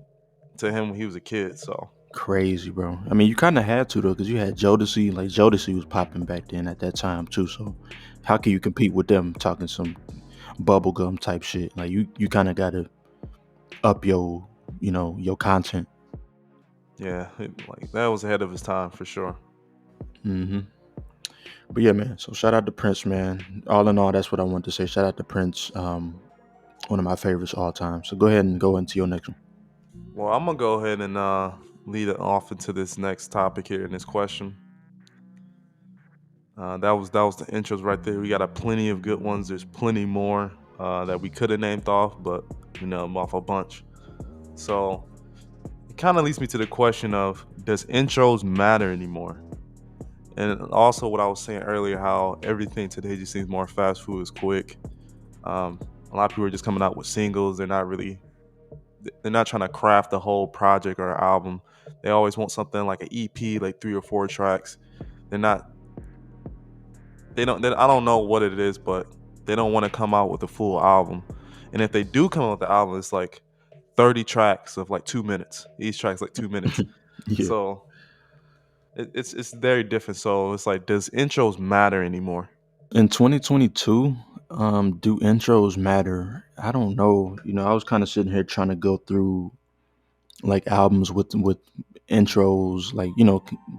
to him when he was a kid. So Crazy, bro. I mean, you kind of had to though, because you had Jodeci. Like Jodeci was popping back then at that time too. So how can you compete with them talking some bubblegum type shit? Like you kind of gotta up your content. yeah, like that was ahead of his time for sure. hmm But yeah, man. So shout out to Prince, man. All in all, that's what I want to say. Shout out to Prince. One of my favorites all time. So go ahead and go into your next one. Well, I'm gonna go ahead and lead it off into this next topic here in this question. That was the intros right there. We got a plenty of good ones. There's plenty more that we could have named off, but I'm off a bunch. So it kind of leads me to the question of, does intros matter anymore? And also what I was saying earlier, how everything today just seems more fast food, is quick. Um, a lot of people are just coming out with singles. They're not trying to craft the whole project or album. They always want something like an EP, like 3 or 4 tracks. They're not I don't know what it is, but they don't want to come out with a full album. And if they do come out with the album, it's like 30 tracks of like 2 minutes. Each track's like 2 minutes. Yeah. So it's very different. So it's like, does intros matter anymore? In 2022, do intros matter? I don't know. I was kind of sitting here trying to go through like albums with intros, like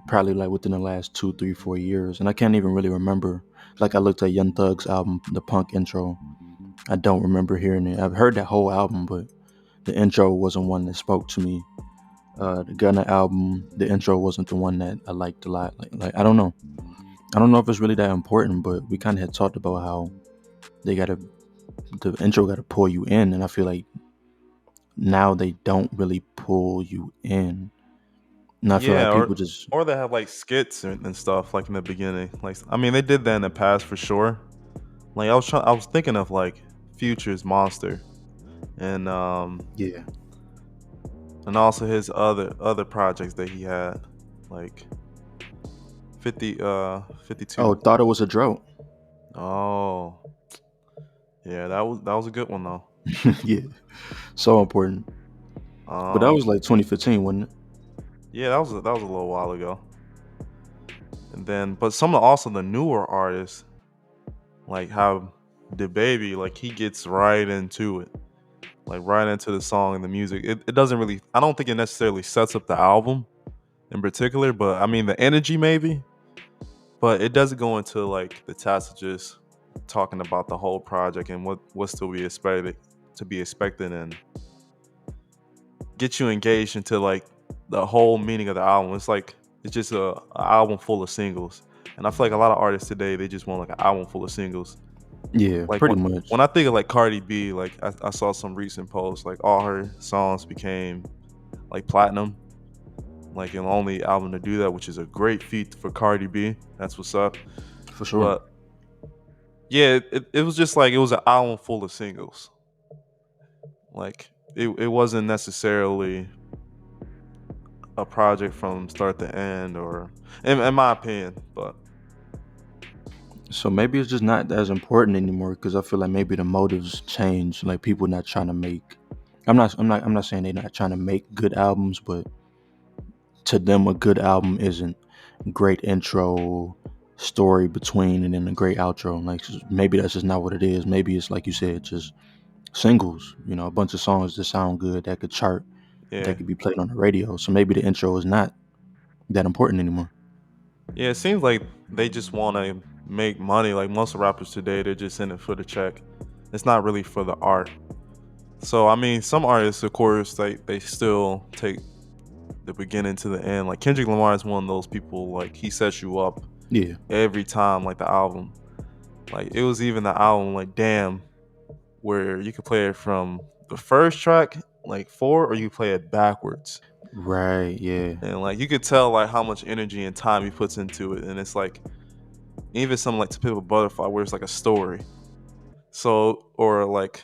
probably like within the last 2, 3, 4 years, and I can't even really remember. Like I looked at Young Thug's album, the Punk intro. I don't remember hearing it. I've heard that whole album, but the intro wasn't one that spoke to me. The Gunna album, the intro wasn't the one that I liked a lot. Like I don't know. I don't know if it's really that important, but we kind of had talked about how they gotta the intro gotta pull you in, and I feel like now they don't really pull you in. And I feel like Yeah, people just or they have like skits and stuff like in the beginning. Like I mean, they did that in the past for sure. Like I was thinking of like Future's Monster, and yeah. also his other projects that he had, like 52. Oh, thought it was a drought. Oh, yeah, that was a good one though. Yeah, so important. But that was Um, like 2015, wasn't it? yeah, that was a little while ago. And then, but some of also the newer artists, like how the baby, like he gets right into it, like right into the song and the music. It doesn't really. I don't think it necessarily sets up the album in particular, but I mean the energy maybe. But it doesn't go into like the task of just talking about the whole project and what's to be expected. to be expected and get you engaged into like the whole meaning of the album. It's just a album full of singles, and I feel like a lot of artists today they just want like an album full of singles. Yeah, Like pretty much. when I think of like Cardi B, like I saw some recent posts like all her songs became like platinum, like an only album to do that, which is a great feat for Cardi B. That's what's up. For sure. But yeah, it was just like it was an album full of singles. Like it wasn't necessarily a project from start to end, or in my opinion. But So maybe it's just not as important anymore because I feel like maybe the motives change. Like people not trying to make. I'm not saying they're not trying to make good albums, but to them a good album isn't great intro, story between, and then a great outro. Like maybe that's just not what it is. Maybe it's like you said, just singles. A bunch of songs that sound good that could chart, that yeah, could be played on the radio. So maybe the intro is not that important anymore. yeah, it seems like they just want to make money. Like most rappers today, they're just in it for the check. It's not really for the art. So I mean, some artists, of course, they still take the beginning to the end. Like Kendrick Lamar is one of those people. Like he sets you up Yeah. every time. Like the album, like it was even the album like Damn, where you could play it from the first track, like 4, or you play it backwards. Right. Yeah. And like you could tell like how much energy and time he puts into it. And it's like even something like To Pimp a Butterfly where it's like a story. So or like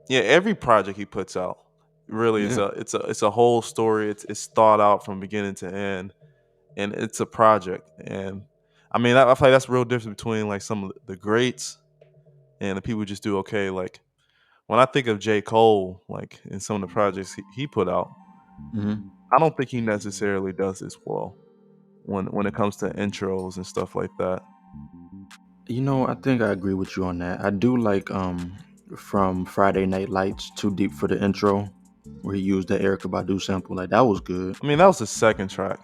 yeah, every project he puts out really is Yeah. it's a whole story. It's thought out from beginning to end, and it's a project. And I mean, I feel like that's the real difference between like some of the greats and the people who just do okay. Like when I think of J. Cole, like in some of the projects he put out, Hmm. I don't think he necessarily does this well when it comes to intros and stuff like that. I think I agree with you on that. I do like from Friday Night Lights, Too Deep for the intro, where he used the Erykah Badu sample. Like that was good. I mean, that was the second track.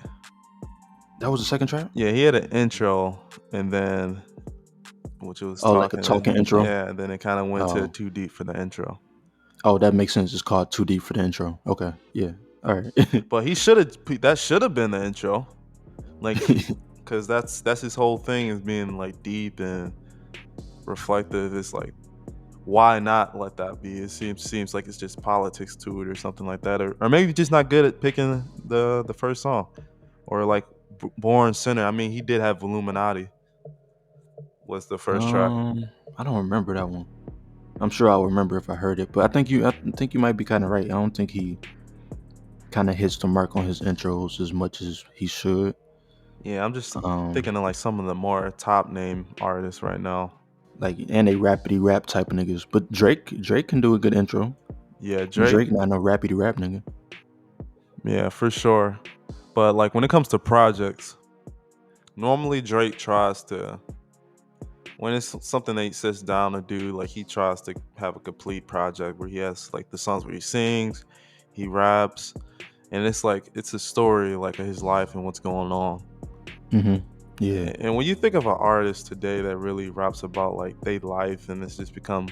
That was the second track. Yeah, he had an intro, and then which was Oh, like a talking, talking and intro. yeah, and then it kind of went to Oh, Too Deep for the intro. oh, that makes sense. It's called Too Deep for the intro. Okay, yeah, all right. But that should have been the intro, like, because that's his whole thing is being like deep and reflective. It's like why not let that be? It seems like it's just politics to it or something like that, or maybe just not good at picking the first song, or like Born Sinner. I mean, he did have Illuminati was the first track. um, I don't remember that one. I'm sure I'll remember if I heard it, but I think you might be kind of right. I don't think he kind of hits the mark on his intros as much as he should. Yeah, I'm just Um, thinking of like some of the more top name artists right now. like and they rapidy rap type of niggas, but Drake can do a good intro. Yeah, And Drake. Drake not no rapidy rap nigga. Yeah, for sure. But like when it comes to projects, normally Drake tries to when it's something that he sits down to do, like he tries to have a complete project where he has like the songs where he sings, he raps, and it's like it's a story like of his life and what's going on. Mm-hmm. Yeah. And when you think of an artist today that really raps about like their life and it's just become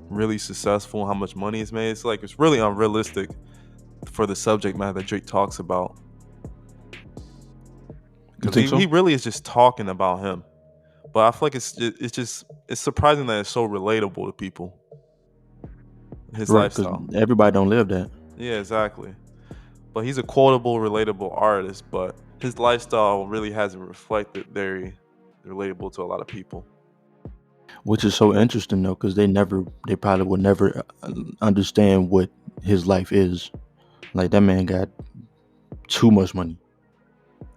really successful, how much money it's made, it's like it's really unrealistic for the subject matter that Drake talks about. You Because think he so? really is just talking about him. But I feel like it's surprising that it's so relatable to people, his Right, because lifestyle. everybody don't live that. Yeah, exactly. But he's a quotable, relatable artist, but his lifestyle really hasn't reflected very relatable to a lot of people. Which is so interesting though, because they probably will never understand what his life is. Like that man got too much money.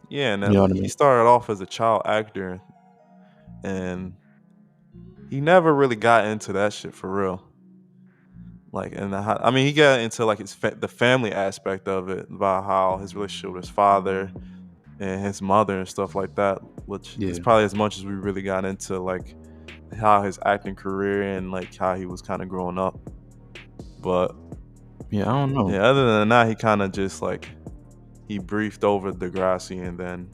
Yeah, and You know what I he mean? started off as a child actor, and he never really got into that shit for real. Like, I mean, he got into like the family aspect of it, about how his relationship with his father and his mother and stuff like that, which is Yeah. probably as much as we really got into like how his acting career and like how he was kind of growing up. But Yeah, I don't know. yeah, other than that, he kind of just like he briefed over Degrassi and then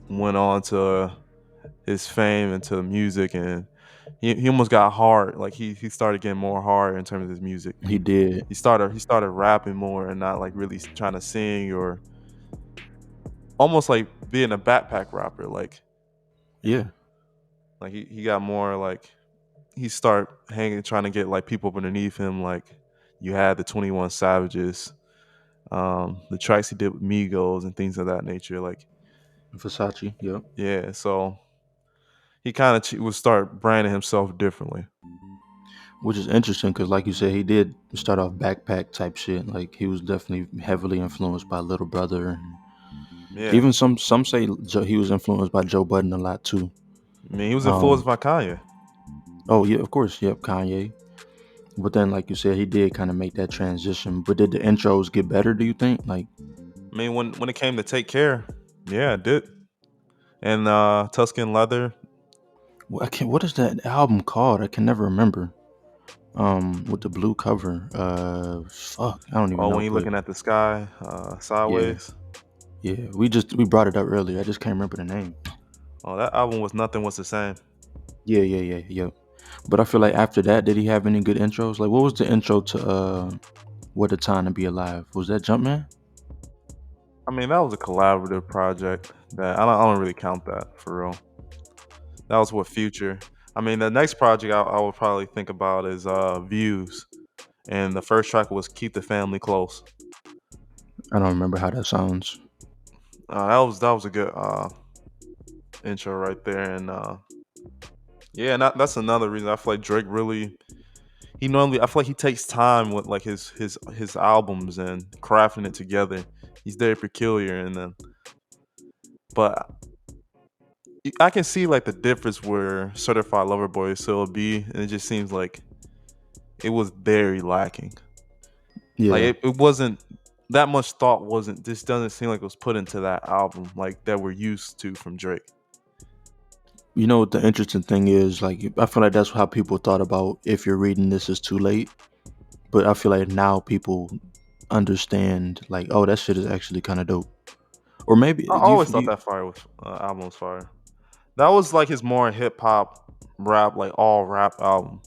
went on to his fame into music and He almost got hard. Like he started getting more hard in terms of his music. He did. He started rapping more and not like really trying to sing or almost like being a backpack rapper. Yeah, Like he got more like he start hanging trying to get like people up underneath him. Like you had the 21 Savages, the tracks he did with Migos and things of that nature. Like Versace. Yep. yeah, so he kind of would start branding himself differently. Which is interesting because, like you said, he did start off backpack type shit. Like he was definitely heavily influenced by Little Brother, and Yeah, even some say he was influenced by Joe Budden a lot too. I mean he was influenced Um. by Kanye. Oh yeah, of course. Yep, Kanye. But then, like you said, he did kind of make that transition. But did the intros get better? Do you think? Like, I mean when it came to Take Care, yeah, it did. And Tuscan Leather. I can't. What is that album called? I can never remember. With the blue cover. Fuck, I don't even Oh, know. when you're But looking at the sky, yeah, sideways. yeah. We brought it up earlier. I just can't remember the name. Oh, that album was nothing was the same. Yeah, yeah, yeah, yeah. But I feel like after that, did he have any good intros? Like, what was the intro to "What a Time to Be Alive"? Was that Jumpman? I mean, that was a collaborative project. That I don't really count that for real. That was what Future. I mean, the next project I would probably think about is Views, and the first track was Keep the Family Close. I don't remember how that sounds. That was a good intro right there, and yeah, and that's another reason I feel like Drake really he normally I feel like he takes time with like his albums and crafting it together. He's very peculiar, and then but I can see like the difference where Certified Lover Boy is so B, and it just seems like it was very lacking. Like Yeah. it wasn't that much thought wasn't this doesn't seem like it was put into that album like that we're used to from Drake. You know what the interesting thing is? Like, I feel like that's how people thought about if you're reading this is too late. But I feel like now people understand, like, oh, that shit is actually kind of dope. Or maybe I do you, always thought that fire was album was fire. That was like his more hip hop rap, like all rap album.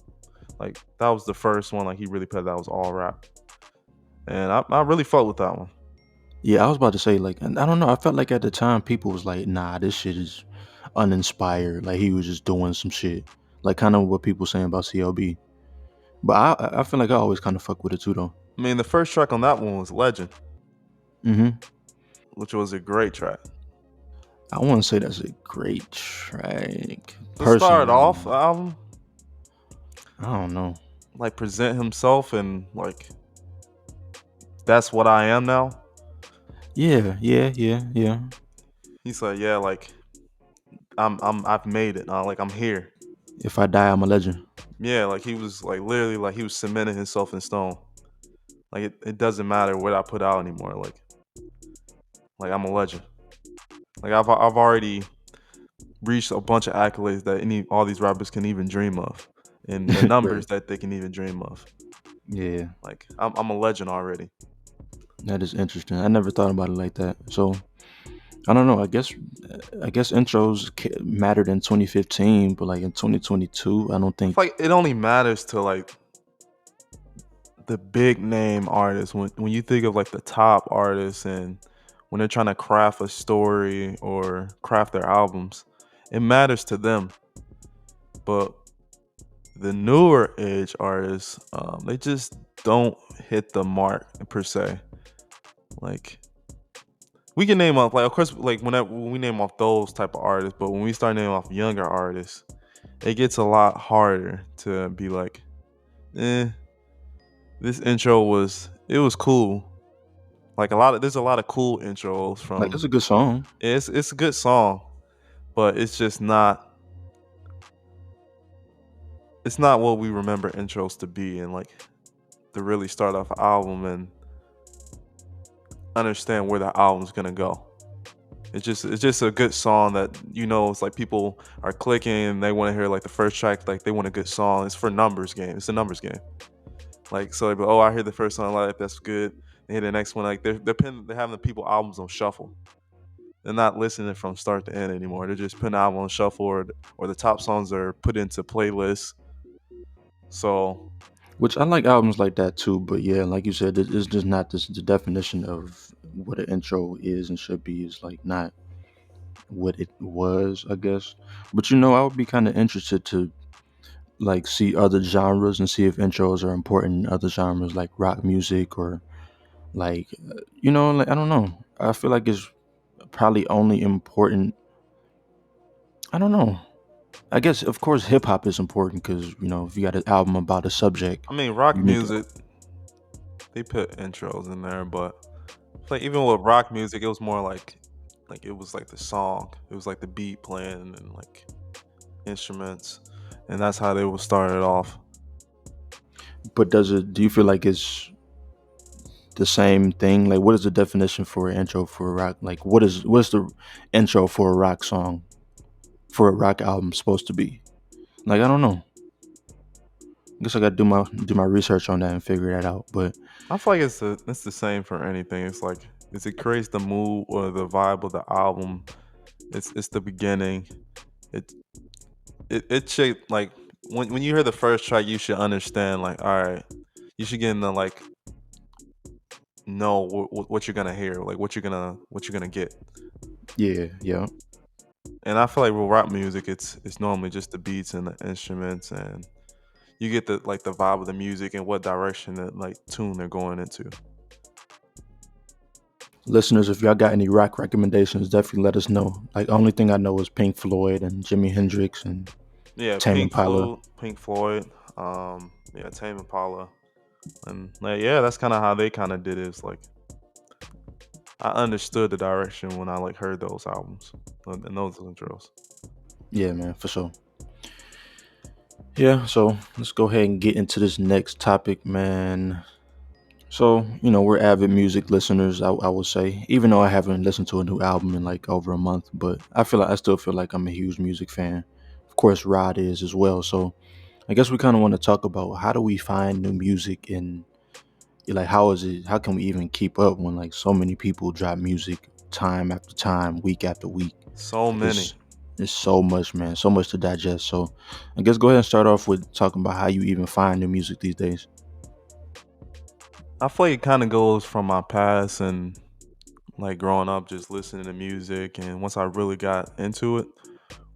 Like that was the first one like he really put that was all rap, and I really felt with that one. yeah, I was about to say, like, and I don't know. I felt like at the time people was like, nah, this shit is uninspired. Like he was just doing some shit, like kind of what people saying about CLB. But I feel like I always kind of fuck with it too, though. I mean, the first track on that one was Legend, Hmm. which was a great track. I want to say that's a great track. To start Personally, off the album, I don't know. like present himself and like that's what I am now. Yeah, yeah, yeah, yeah. He's like, yeah, like I've made it. Like I'm here. If I die, I'm a legend. Yeah, like he was like literally like he was cementing himself in stone. Like it doesn't matter what I put out anymore. Like I'm a legend. Like I've already reached a bunch of accolades that any all these rappers can even dream of, and Right. numbers that they can even dream of. Yeah, Like I'm a legend already. that is interesting. I never thought about it like that. So I don't know. I guess intros mattered in 2015, but like in 2022, I don't I think. feel like it only matters to like the big name artists when you think of like the top artists and when they're trying to craft a story or craft their albums, it matters to them. But the newer age artists, they just don't hit the mark per se. Like we can name off like of course like when we name off those type of artists, but when we start naming off younger artists, it gets a lot harder to be like, eh, this intro was it was cool. Like there's a lot of cool intros Like, from it's a good song. it's a good song, but it's not what we remember intros to be and like to really start off an album and understand where the album's gonna go. It's just a good song that it's like people are clicking and they want to hear like the first track, like they want a good song. It's for numbers game. It's a numbers game. Like so, they go, oh, I hear the first song, like that's good. They hear the next one, like they're having the people albums on shuffle. they're not listening from start to end anymore. They're just putting album on shuffle, or the top songs are put into playlists. So Which I like albums like that too, but yeah, like you said, it's just not this, the definition of what an intro is and should be is like not what it was, I guess. But I would be kind of interested to like see other genres and see if intros are important in other genres like rock music or like like I don't know. I feel like it's probably only important. I don't know. I guess of course hip hop is important because if you got an album about a subject, I mean, rock you need to. music, they put intros in there, but like even with rock music, it was more like it was like the song, it was like the beat playing and like instruments, and that's how they would start it off. But does it? Do you feel like it's the same thing? Like, what is the definition for an intro for a rock? Like, what's the intro for a rock song for a rock album supposed to be? Like, I don't know. I guess I got to do my research on that and figure that out. But I feel like it's the same for anything. It's like it creates the mood or the vibe of the album. It's the beginning. It it should like when you hear the first track, you should understand like, all right, you should get in the like know what you're gonna hear, like what you're gonna get. yeah, yeah. And I feel like with rap music, it's normally just the beats and the instruments, and you get the like the vibe of the music and what direction that like tune they're going into. Listeners, if y'all got any rock recommendations, definitely let us know. Like, only thing I know is Pink Floyd and Jimi Hendrix and Yeah, Tame Impala. Pink Floyd, yeah, Tame Impala, and like, yeah, that's kind of how they kind of did it. It's like I understood the direction when I like heard those albums and those intros. Yeah, man, for sure. Yeah, so let's go ahead and get into this next topic, man. So, we're avid music listeners, I would say, even though I haven't listened to a new album in like over a month, but I still feel like I'm a huge music fan. Of course, Rod is as well. So I guess we kind of want to talk about how do we find new music and like how can we even keep up when like so many people drop music time after time, week after week. So It's many. it's so much, man, so much to digest. So I guess go ahead and start off with talking about how you even find new music these days. I feel like it kind of goes from my past and like growing up, just listening to music, and once I really got into it,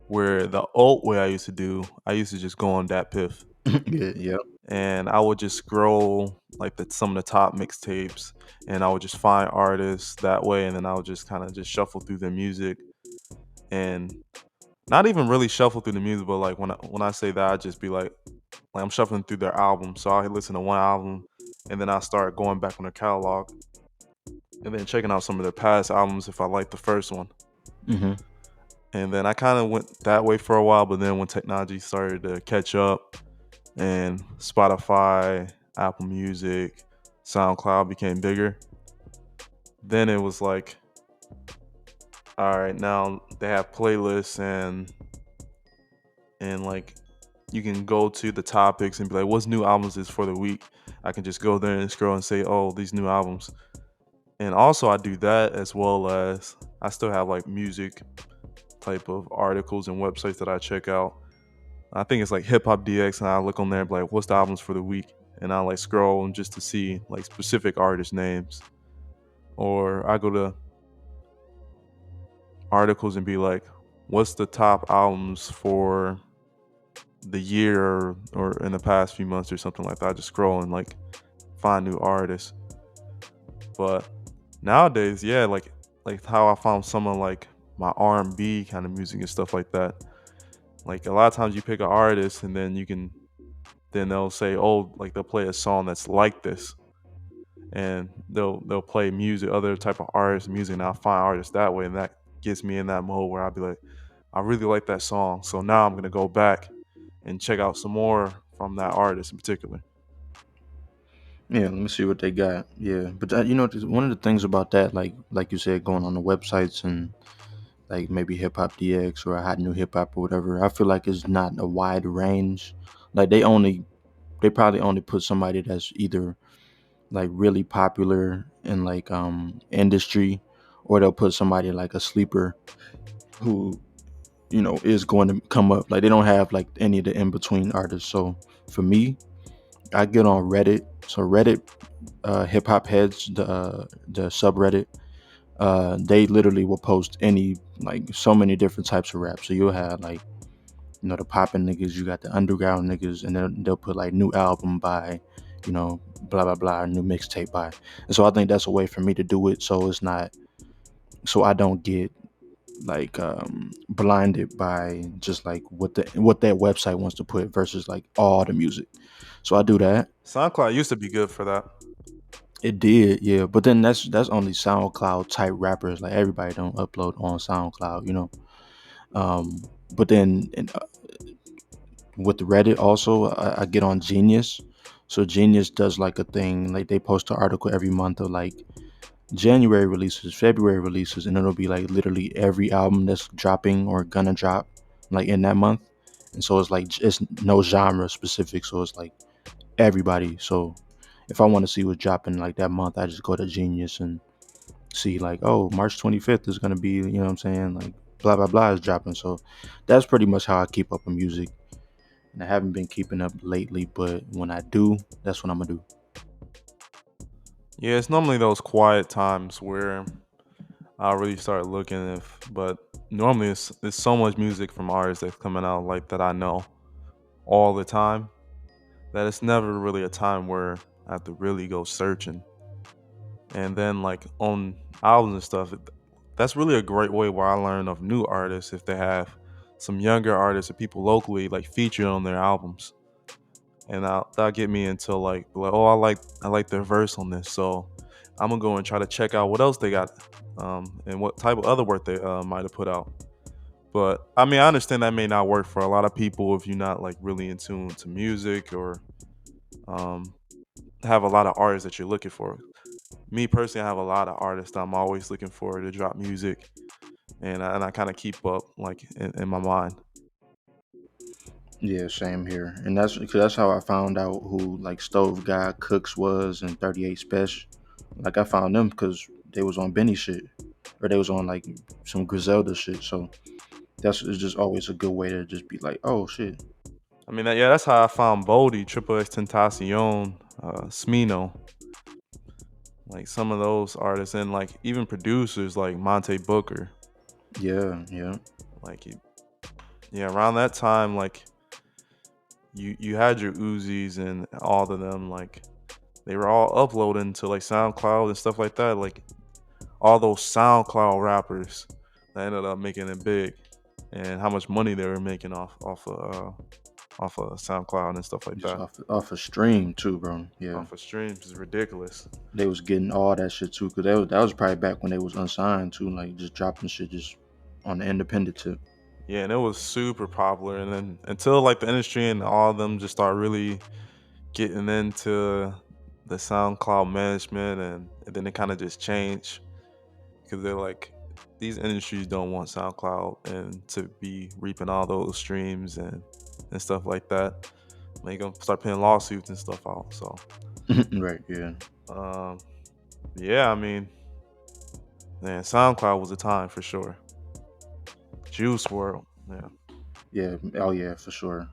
where the old way I used to just go on that piff, Yeah, yeah. and I would just scroll like some of the top mixtapes, and I would just find artists that way, and then I would just kind of just shuffle through their music, and not even really shuffle through the music, but like when I say that, I just be like I'm shuffling through their album. So I listen to one album, and then I start going back on their catalog, and then checking out some of their past albums if I like the first one. Hmm. And then I kind of went that way for a while, but then when technology started to catch up and Spotify, Apple Music, SoundCloud became bigger, then it was like, all right, now they have playlists, and like you can go to the topics and be like, what's new albums is for the week. I can just go there and scroll and say, oh, these new albums. And also I do that, as well as I still have like music type of articles and websites that I check out. I think it's like Hip Hop DX, and I look on there and be like, what's the albums for the week? And I like scroll and just to see like specific artist names. Or I go to articles and be like, what's the top albums for the year or in the past few months or something like that. I just scroll and like find new artists. But nowadays, yeah, like how I found some of like my R&B kind of music and stuff like that. Like a lot of times you pick an artist, and then then they'll say, oh, like they'll play a song that's like this, and they'll play music, other type of artists music, and I'll find artists that way, and that gets me in that mode where I'll be like, I really like that song, so now I'm gonna go back and check out some more from that artist in particular. Yeah, let me see what they got. Yeah, but one of the things about that, like you said, going on the websites and like maybe Hip Hop DX or Hot New Hip Hop or whatever, I feel like it's not a wide range. Like they probably only put somebody that's either like really popular in like industry or they'll put somebody like a sleeper who is going to come up. Like they don't have like any of the in between artists. So for me, I get on Reddit. So Reddit, hip hop heads, the subreddit, they literally will post any like so many different types of rap. So you'll have like the popping niggas, you got the underground niggas, and then they'll put like new album by, blah blah blah, new mixtape by. And so I think that's a way for me to do it. So it's not, so I don't get like blinded by just like what that website wants to put versus like all the music. So I do that. SoundCloud used to be good for that. It did, yeah. But then that's only SoundCloud type rappers. Like everybody don't upload on SoundCloud. Um, but then with Reddit also, I get on Genius. So Genius does like a thing, like they post an article every month of like January releases, February releases, and it'll be like literally every album that's dropping or gonna drop like in that month. And so it's like it's no genre specific, so it's like everybody. So if I want to see what's dropping like that month, I just go to Genius and see like, oh, March 25th is gonna be, what I'm saying, like blah blah blah is dropping. So that's pretty much how I keep up with music. And I haven't been keeping up lately, but when I do, that's what I'm gonna do. Yeah, it's normally those quiet times where I'll really start looking if, but normally it's so much music from artists that's coming out like that I know all the time that it's never really a time where I have to really go searching. And then like on albums and stuff, that's really a great way where I learn of new artists if they have some younger artists or people locally like featured on their albums. And that'll get me into like, oh, I like their verse on this, so I'm gonna go and try to check out what else they got, and what type of other work they might have put out. But I mean, I understand that may not work for a lot of people if you're not like really in tune to music or um, have a lot of artists that you're looking for. Me personally, I have a lot of artists that I'm always looking for to drop music, and I kind of keep up like in my mind. Yeah, same here. And that's because that's how I found out who like Stove Guy Cooks was and 38 Special. Like I found them because they was on Benny shit, or they was on like some Griselda shit. So that's it's just always a good way to just be like, oh shit. I mean, yeah, that's how I found Bodie, Triple X Tentacion, Smino, like some of those artists, and like even producers like Monte Booker. Yeah, yeah. Like, yeah, around that time, like you had your Uzis and all of them, like they were all uploading to like SoundCloud and stuff like that. Like all those SoundCloud rappers that ended up making it big, and how much money they were making off of SoundCloud and stuff like Just that. off a stream too, bro. Yeah, Off of streams is ridiculous. they was getting all that shit too, cause that was probably back when they was unsigned too, like just dropping shit just on the independent tip. Yeah, and it was super popular. And then until like the industry and all of them just start really getting into the SoundCloud management, and then it kind of just changed because they're like, these industries don't want SoundCloud and to be reaping all those streams and stuff like that. They gonna start paying lawsuits and stuff out. So, Right. Yeah. um, yeah, I mean, man, SoundCloud was a time for sure. Juice World, yeah. Yeah. Oh yeah, for sure.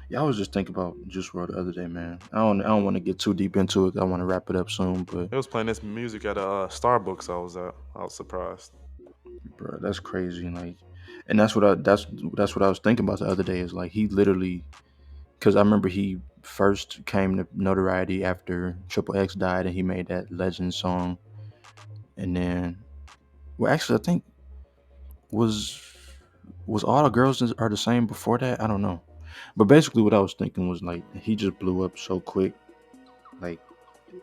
Yeah, I was just thinking about Juice WRLD the other day, man. I don't want to get too deep into it. I want to wrap it up soon, but It was playing this music at a Starbucks I was at. I was surprised. bro, that's crazy. Like, and that's what I was thinking about the other day. Is like he literally, because I remember he first came to notoriety after Triple X died, and he made that Legend song, and then, well, actually, I think was was all the girls are the same before that. I don't know, but basically, what I was thinking was like he just blew up so quick, like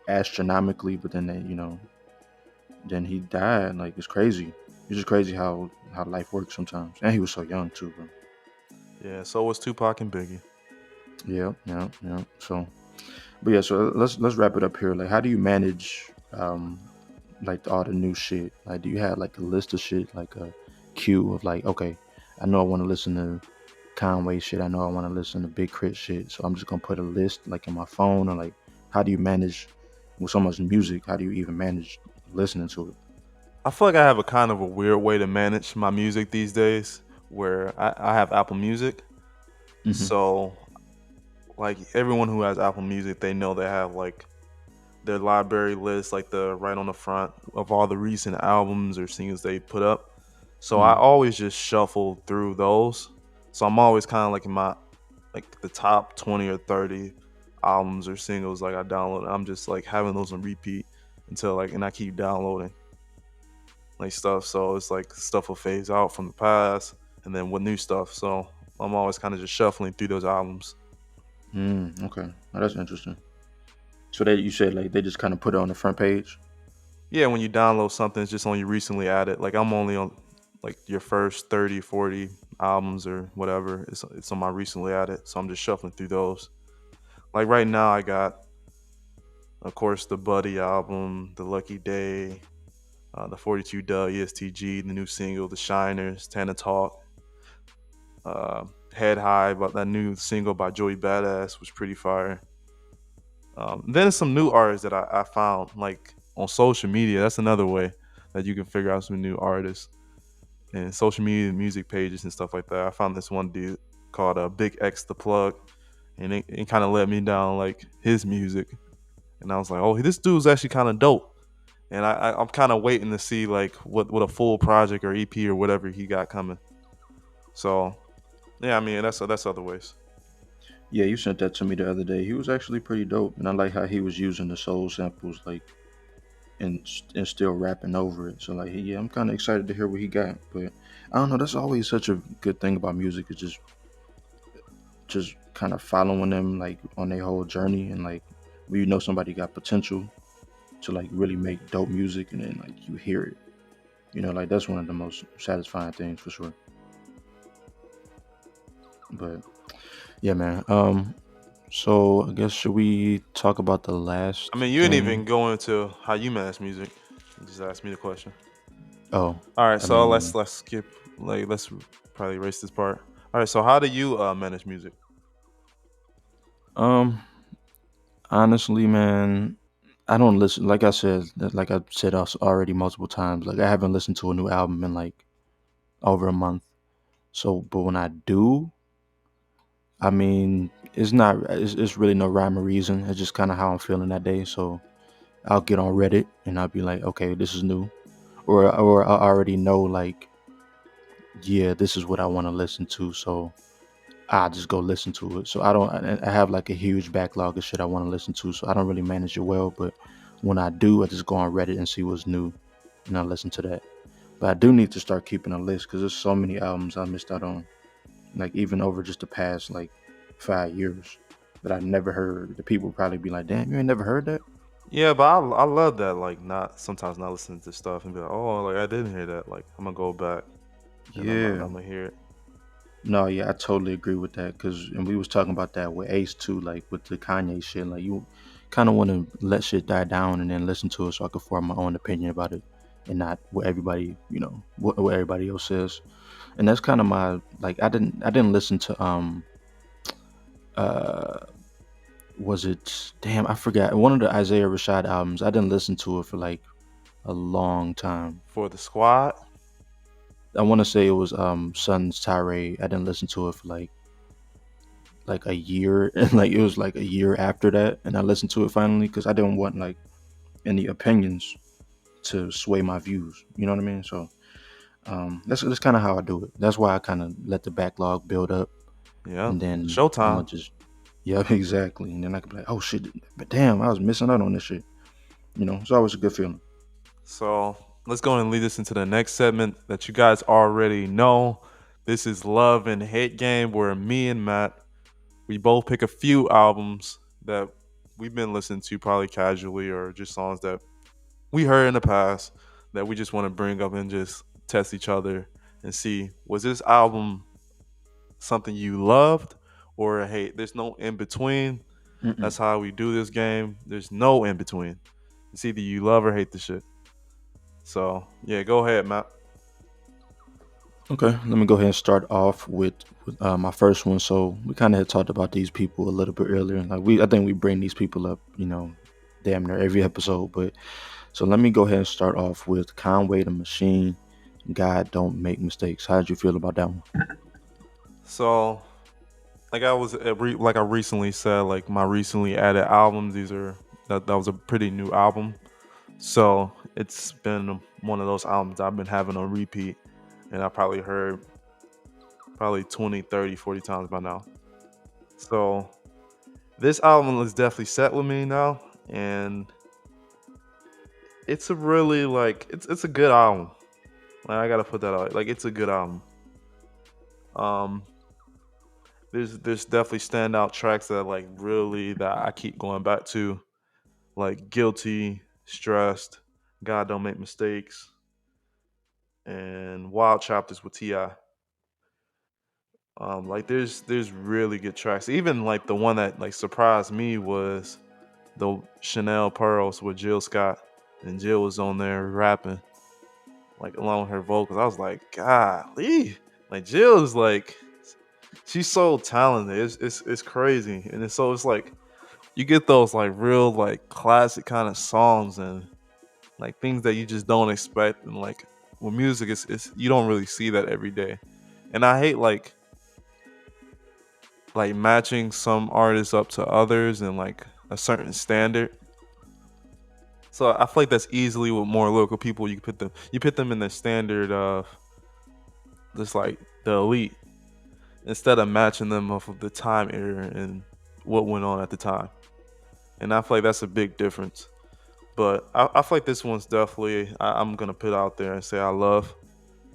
astronomically, but then then he died. Like it's crazy. It's just crazy how life works sometimes. And he was so young too, bro. Yeah, so was Tupac and Biggie. Yeah, yeah, yeah. So, but yeah, so let's wrap it up here. Like, how do you manage like all the new shit? Like, do you have like a list of shit, like a queue of like, okay, I know I want to listen to Conway shit. I know I want to listen to Big Crit shit. So I'm just gonna put a list like in my phone, or like, how do you manage with so much music? How do you even manage listening to it? I feel like I have a kind of a weird way to manage my music these days, where I have Apple Music. Hmm. So like everyone who has Apple Music, they know they have like their library list, like the right on the front of all the recent albums or singles they put up. So I Mm. always just shuffle through those. So I'm always kind of like in my like the top 20 or 30 albums or singles like I download. I'm just like having those on repeat until like and I keep downloading like stuff. So it's like stuff will phase out from the past and then with new stuff. So I'm always kind of just shuffling through those albums. Okay. Oh, that's interesting. So that you said like they just kind of put it on the front page. Yeah, when you download something, it's just on you recently added. Like I'm only on like your first 30, 40 albums or whatever. It's on my recently added. So I'm just shuffling through those. Like right now I got of course the Buddy album, the Lucky Day, the 42 Duh ESTG, the new single, The Shiners, Tana Talk, uh, Head High, but that new single by Joey Badass was pretty fire. Then some new artists that I found like on social media. That's another way that you can figure out some new artists and social media music pages and stuff like that. I found this one dude called Big X the Plug, and it kind of led me down like his music, and I was like, oh, this dude's actually kind of dope. And I'm kind of waiting to see like what a full project or EP or whatever he got coming. So yeah, I mean that's other ways. Yeah, you sent that to me the other day. He was actually pretty dope, and I like how he was using the soul samples like and still rapping over it. So like, yeah, I'm kind of excited to hear what he got. But I don't know. That's always such a good thing about music is just kind of following them like on their whole journey and like when you know somebody got potential to like really make dope music and then like you hear it. You know, like that's one of the most satisfying things for sure. But yeah, man. So I guess should we talk about the I last mean, you didn't even thing? go into how you manage music. You just asked me the question. Oh, All right, I so mean, let's skip like let's probably erase this part. All right, so how do you manage music? um, honestly, man, I don't listen. Like I said already multiple times. Like I haven't listened to a new album in like over a month. So, but when I do, I mean, it's really no rhyme or reason. It's just kind of how I'm feeling that day. So I'll get on Reddit and I'll be like, okay, this is new, or I already know like, yeah, this is what I want to listen to. So I just go listen to it. So I have like a huge backlog of shit I want to listen to. So I don't really manage it well. But when I do, I just go on Reddit and see what's new, and I listen to that. But I do need to start keeping a list because there's so many albums I missed out on, like even over just the past like 5 years that I never heard. The people probably be like, "Damn, you ain't never heard that." Yeah, but I love that like not sometimes not listening to stuff and be like, oh, like I didn't hear that. Like I'm gonna go back and Yeah. I'm gonna hear it. No, yeah, I totally agree with that. Cause and we was talking about that with Ace too, like with the Kanye shit. Like you kind of want to let shit die down and then listen to it so I can form my own opinion about it, and not what everybody, what everybody else says. And that's kind of my like. I didn't listen to uh was it damn I forgot one of the Isaiah Rashad albums. I didn't listen to it for like a long time. For the squad, I want to say it was Sun's Tirade. I didn't listen to it for like a year and like it was like a year after that and I listened to it finally because I didn't want like any opinions to sway my views. You know what I mean? So that's kind of how I do it. That's why I kind of let the backlog build up yeah, and then I'm gonna Showtime. just yeah exactly and then I can be like oh shit but damn I was missing out on this shit. It's always a good feeling. So let's go and lead this into the next segment that you guys already know. This is Love and Hate Game, where me and Matt we both pick a few albums that we've been listening to probably casually or just songs that we heard in the past that we just want to bring up and just test each other and see was this album something you loved or hate. There's no in between. Mm-mm. That's how we do this game. There's no in between. It's either you love or hate the shit. So yeah, go ahead, Matt. Okay, let me go ahead and start off with my first one. So we kind of had talked about these people a little bit earlier. Like I think we bring these people up, damn near every episode. But So let me go ahead and start off with Conway the Machine. God don't make mistakes. How did you feel about that one? So, like like I recently said, like my recently added albums, that was a pretty new album. So it's been one of those albums I've been having on repeat, and I probably heard probably 20, 30, 40 times by now. So this album is definitely set with me now, and it's a really like it's a good album. Like, I gotta put that out. Like it's a good album. Um, there's definitely standout tracks that like really that I keep going back to, like Guilty, Stressed, God Don't Make Mistakes, and Wild Chapters with Ti. Like there's really good tracks. Even like the one that like surprised me was the Chanel Pearls with Jill Scott, and Jill was on there rapping like along with her vocals. I was like, golly, like Jill is like she's so talented. It's crazy, and it's like you get those like real like classic kind of songs and like things that you just don't expect, and like with music, it's you don't really see that every day. And I hate like matching some artists up to others and like a certain standard. So I feel like that's easily with more local people. You put them in the standard of just like the elite instead of matching them off of the time era and what went on at the time. And I feel like that's a big difference. But I feel like this one's definitely I'm gonna put out there and say I love,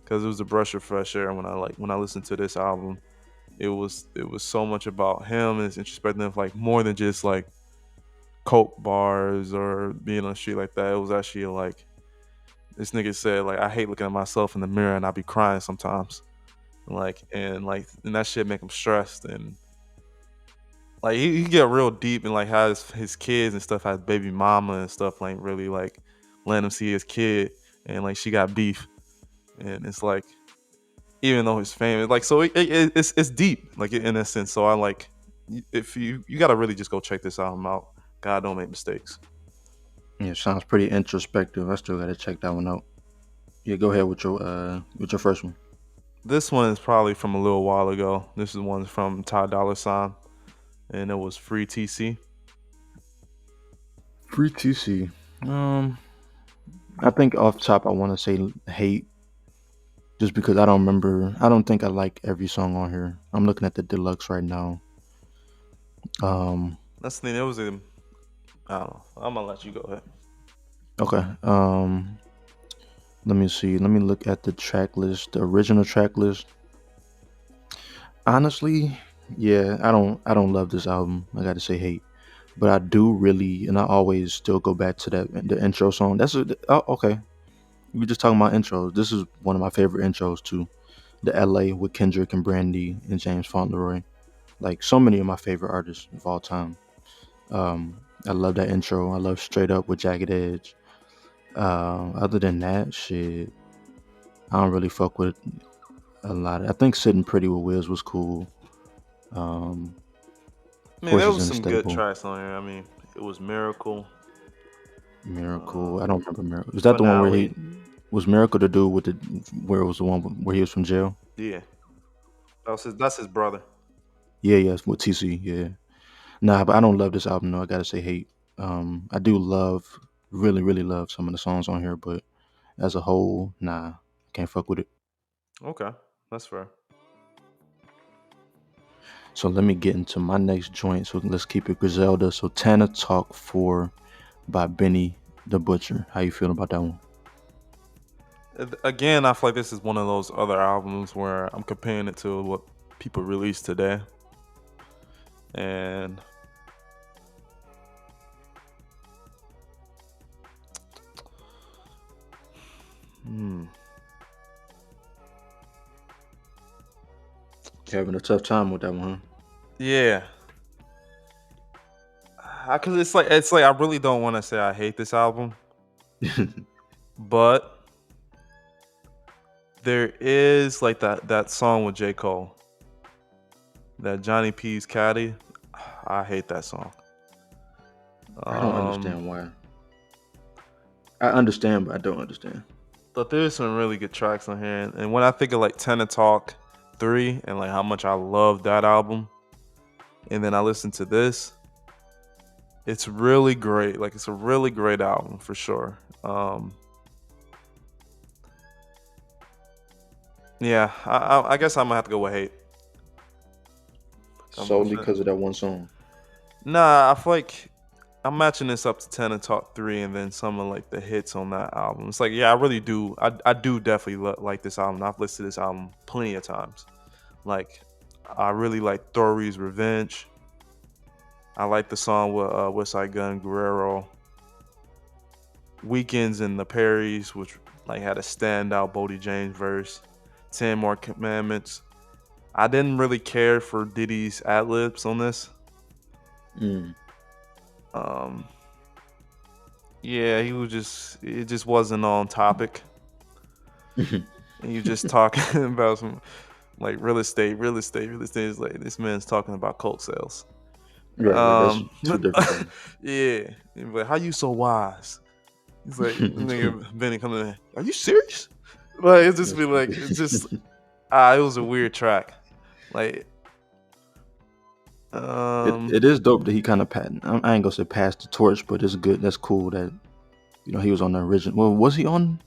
because it was a brush of fresh air when I listened to this album. It was so much about him and his introspective, like more than just like coke bars or being on the street like that. It was actually like this nigga said like I hate looking at myself in the mirror and I be crying sometimes. And that shit make him stressed, and like he get real deep and like how his kids and stuff has baby mama and stuff like really like letting him see his kid, and like she got beef, and it's like even though he's famous, like so it's deep like in a sense. So I like if you gotta really just go check this album out. God don't make mistakes. Yeah, sounds pretty introspective. I still gotta check that one out. Yeah, go ahead with your first one. This one is probably from a little while ago. This is one from Ty Dolla $ign, and it was Free TC. Free TC. Um, I think off top I want to say hate, just because I don't remember. I don't think I like every song on here. I'm looking at the deluxe right now. Um, That's the thing. It was a I don't know. I'm gonna let you go ahead. okay. Let me see. Let me look at the track list, the original track list. Honestly, yeah, I don't love this album. I gotta say hate, but I do really, and I always still go back to the intro song. Okay. We just talking about intros. This is one of my favorite intros too. The LA with Kendrick and Brandy and James Fauntleroy. Like so many of my favorite artists of all time. I love that intro. I love Straight Up with Jagged Edge. Other than that, shit, I don't really fuck with a lot. I think Sitting Pretty with Wiz was cool. Um, I mean, there Horses was in the some good Stable, tracks on here. I mean, it was Miracle, Miracle. I um, don't remember Miracle. Was that the one where he Finale. was Miracle to do with the where it was the one where he was from jail? Yeah, that's his brother. Yeah, yeah, with TC. Yeah. Nah, but I don't love this album though. I gotta say hate. I do love, really, really love some of the songs on here, but as a whole, nah, I can't fuck with it. Okay, that's fair. So let me get into my next joint. So let's keep it Griselda. So Tana Talk 4 by Benny the Butcher. How you feeling about that one? Again, I feel like this is one of those other albums where I'm comparing it to what people release today, and hmm, You having a tough time with that one, yeah, because it's like I really don't want to say I hate this album, huh? but there is like that song with J. Cole, that Johnny P's Caddy. I hate that song. I don't Um, understand why. I understand, but I don't understand. But there's some really good tracks on here. And when I think of like Tenor Talk 3 and like how much I love that album, and then I listen to this, it's really great. Like it's a really great album for sure. Yeah, I guess I'm gonna have to go with Hate. Solely because of that one song. Nah, I feel like I'm matching this up to Tenor Talk 3 and then some of like the hits on that album. It's like, yeah, I really do. I do definitely like this album. I've listened to this album plenty of times. Like, I really like Thoreau's Revenge. I like the song with West Side Gun, Guerrero. Weekends and the Perrys, which like had a standout Bodie James verse. 10 More Commandments. I didn't really care for Diddy's ad libs on this. Mm. Um, yeah, it just wasn't on topic. And you just talking about some like real estate. Real estate is like this man's talking about coke sales. Right, that's two different things. Yeah, but how you so wise? He's like, nigga Benny coming in. Are you serious? Like it just be like it's just it was a weird track. Like it is dope that he kind of I ain't gonna say passed the torch, but it's good. That's cool that he was on the original. Well, was he on?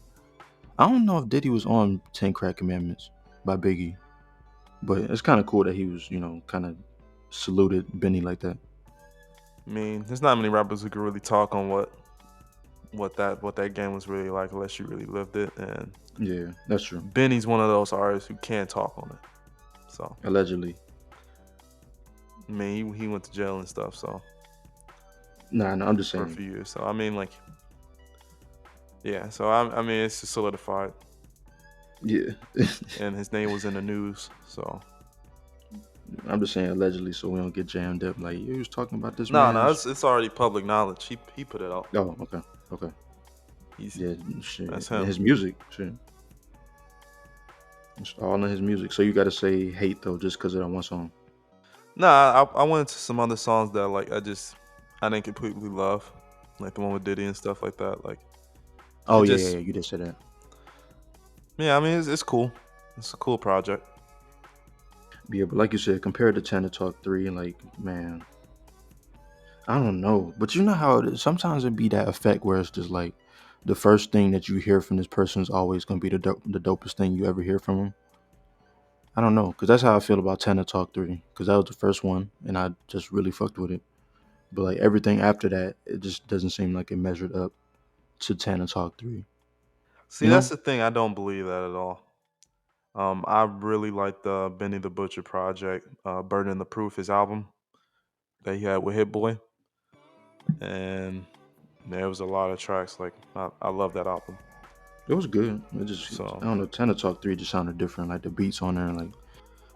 I don't know if Diddy was on 10 Crack Commandments by Biggie, but it's kind of cool that he was kind of saluted Benny like that. I mean, there's not many rappers who can really talk on what that game was really like unless you really lived it. And yeah, that's true. Benny's one of those artists who can't talk on it. So allegedly, I mean, he went to jail and stuff. So nah, I'm just for a saying. few years. So I mean, like, yeah. So I mean, it's just solidified. Yeah. And his name was in the news. So I'm just saying allegedly, so we don't get jammed up. Like you was talking about this. No, it's already public knowledge. He put it out. Oh, okay. Yeah, shit. That's him. His music, shit. It's all in his music. So you got to say Hate though, just because of that one song. Nah, I went into some other songs that like I didn't completely love, like the one with Diddy and stuff like that. Like, oh yeah, you did say that. Yeah, I mean it's cool. It's a cool project. Yeah, but like you said, compared to Tenor Talk 3, like man, I don't know. But you know how it is. Sometimes it be that effect where it's just like the first thing that you hear from this person is always gonna be the dopest thing you ever hear from them. I don't know, because that's how I feel about Tenor Talk 3, because that was the first one, and I just really fucked with it. But like everything after that, it just doesn't seem like it measured up to Tenor Talk 3. See, that's the thing. I don't believe that at all. I really like the Benny the Butcher project, Burden the Proof, his album that he had with Hit Boy. And there was a lot of tracks. Like I love that album. It was good. It just I don't know. Tenor Talk 3 just sounded different. Like the beats on there, like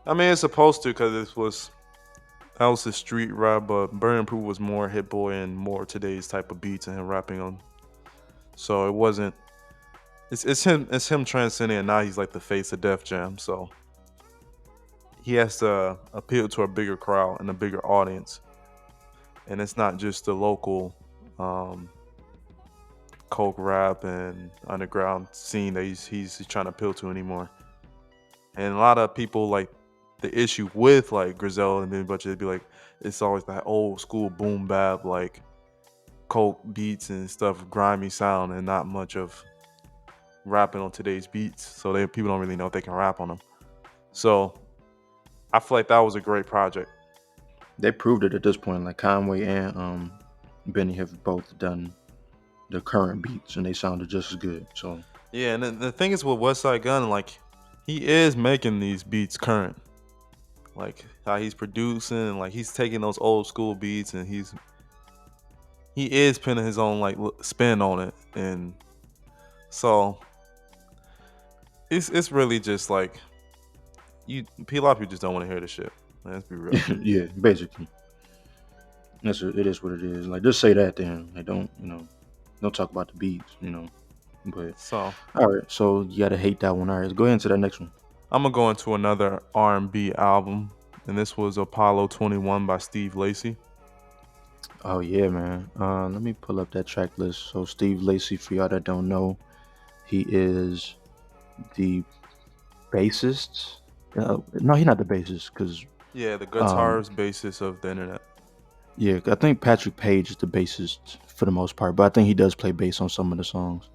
I mean, it's supposed to because that was his street rap, but Burden Proof was more Hit Boy and more today's type of beats and him rapping on. So it wasn't. It's him transcending, and now he's like the face of Def Jam. So he has to appeal to a bigger crowd and a bigger audience, and it's not just the local coke rap and underground scene that he's trying to appeal to anymore. And a lot of people like the issue with like Griselda and then Butcher, they'd be like, it's always that old school boom bap like coke beats and stuff, grimy sound, and not much of rapping on today's beats. So people don't really know if they can rap on them. So I feel like that was a great project. They proved it at this point. Like Conway and Benny have both done the current beats, and they sounded just as good. So yeah, and the thing is with West Side Gun, like he is making these beats current. Like how he's producing, and like he's taking those old school beats, and he is putting his own like spin on it, and so it's really just like a lot of people just don't want to hear this shit. Let's be real. Yeah, basically, it is what it is. Like just say that then. Like don't talk about the beats, But so all right, so you gotta hate that one. All right, let's go ahead into that next one. I'm gonna go into another R&B album, and this was Apollo 21 by Steve Lacy. Oh yeah, man. Let me pull up that track list. So Steve Lacy, for y'all that don't know, he is the bassist. No, he's not the bassist, because Yeah, the um, guitarist basis of the internet. yeah, I think Patrick Page is the bassist for the most part, but I think he does play bass on some of the songs.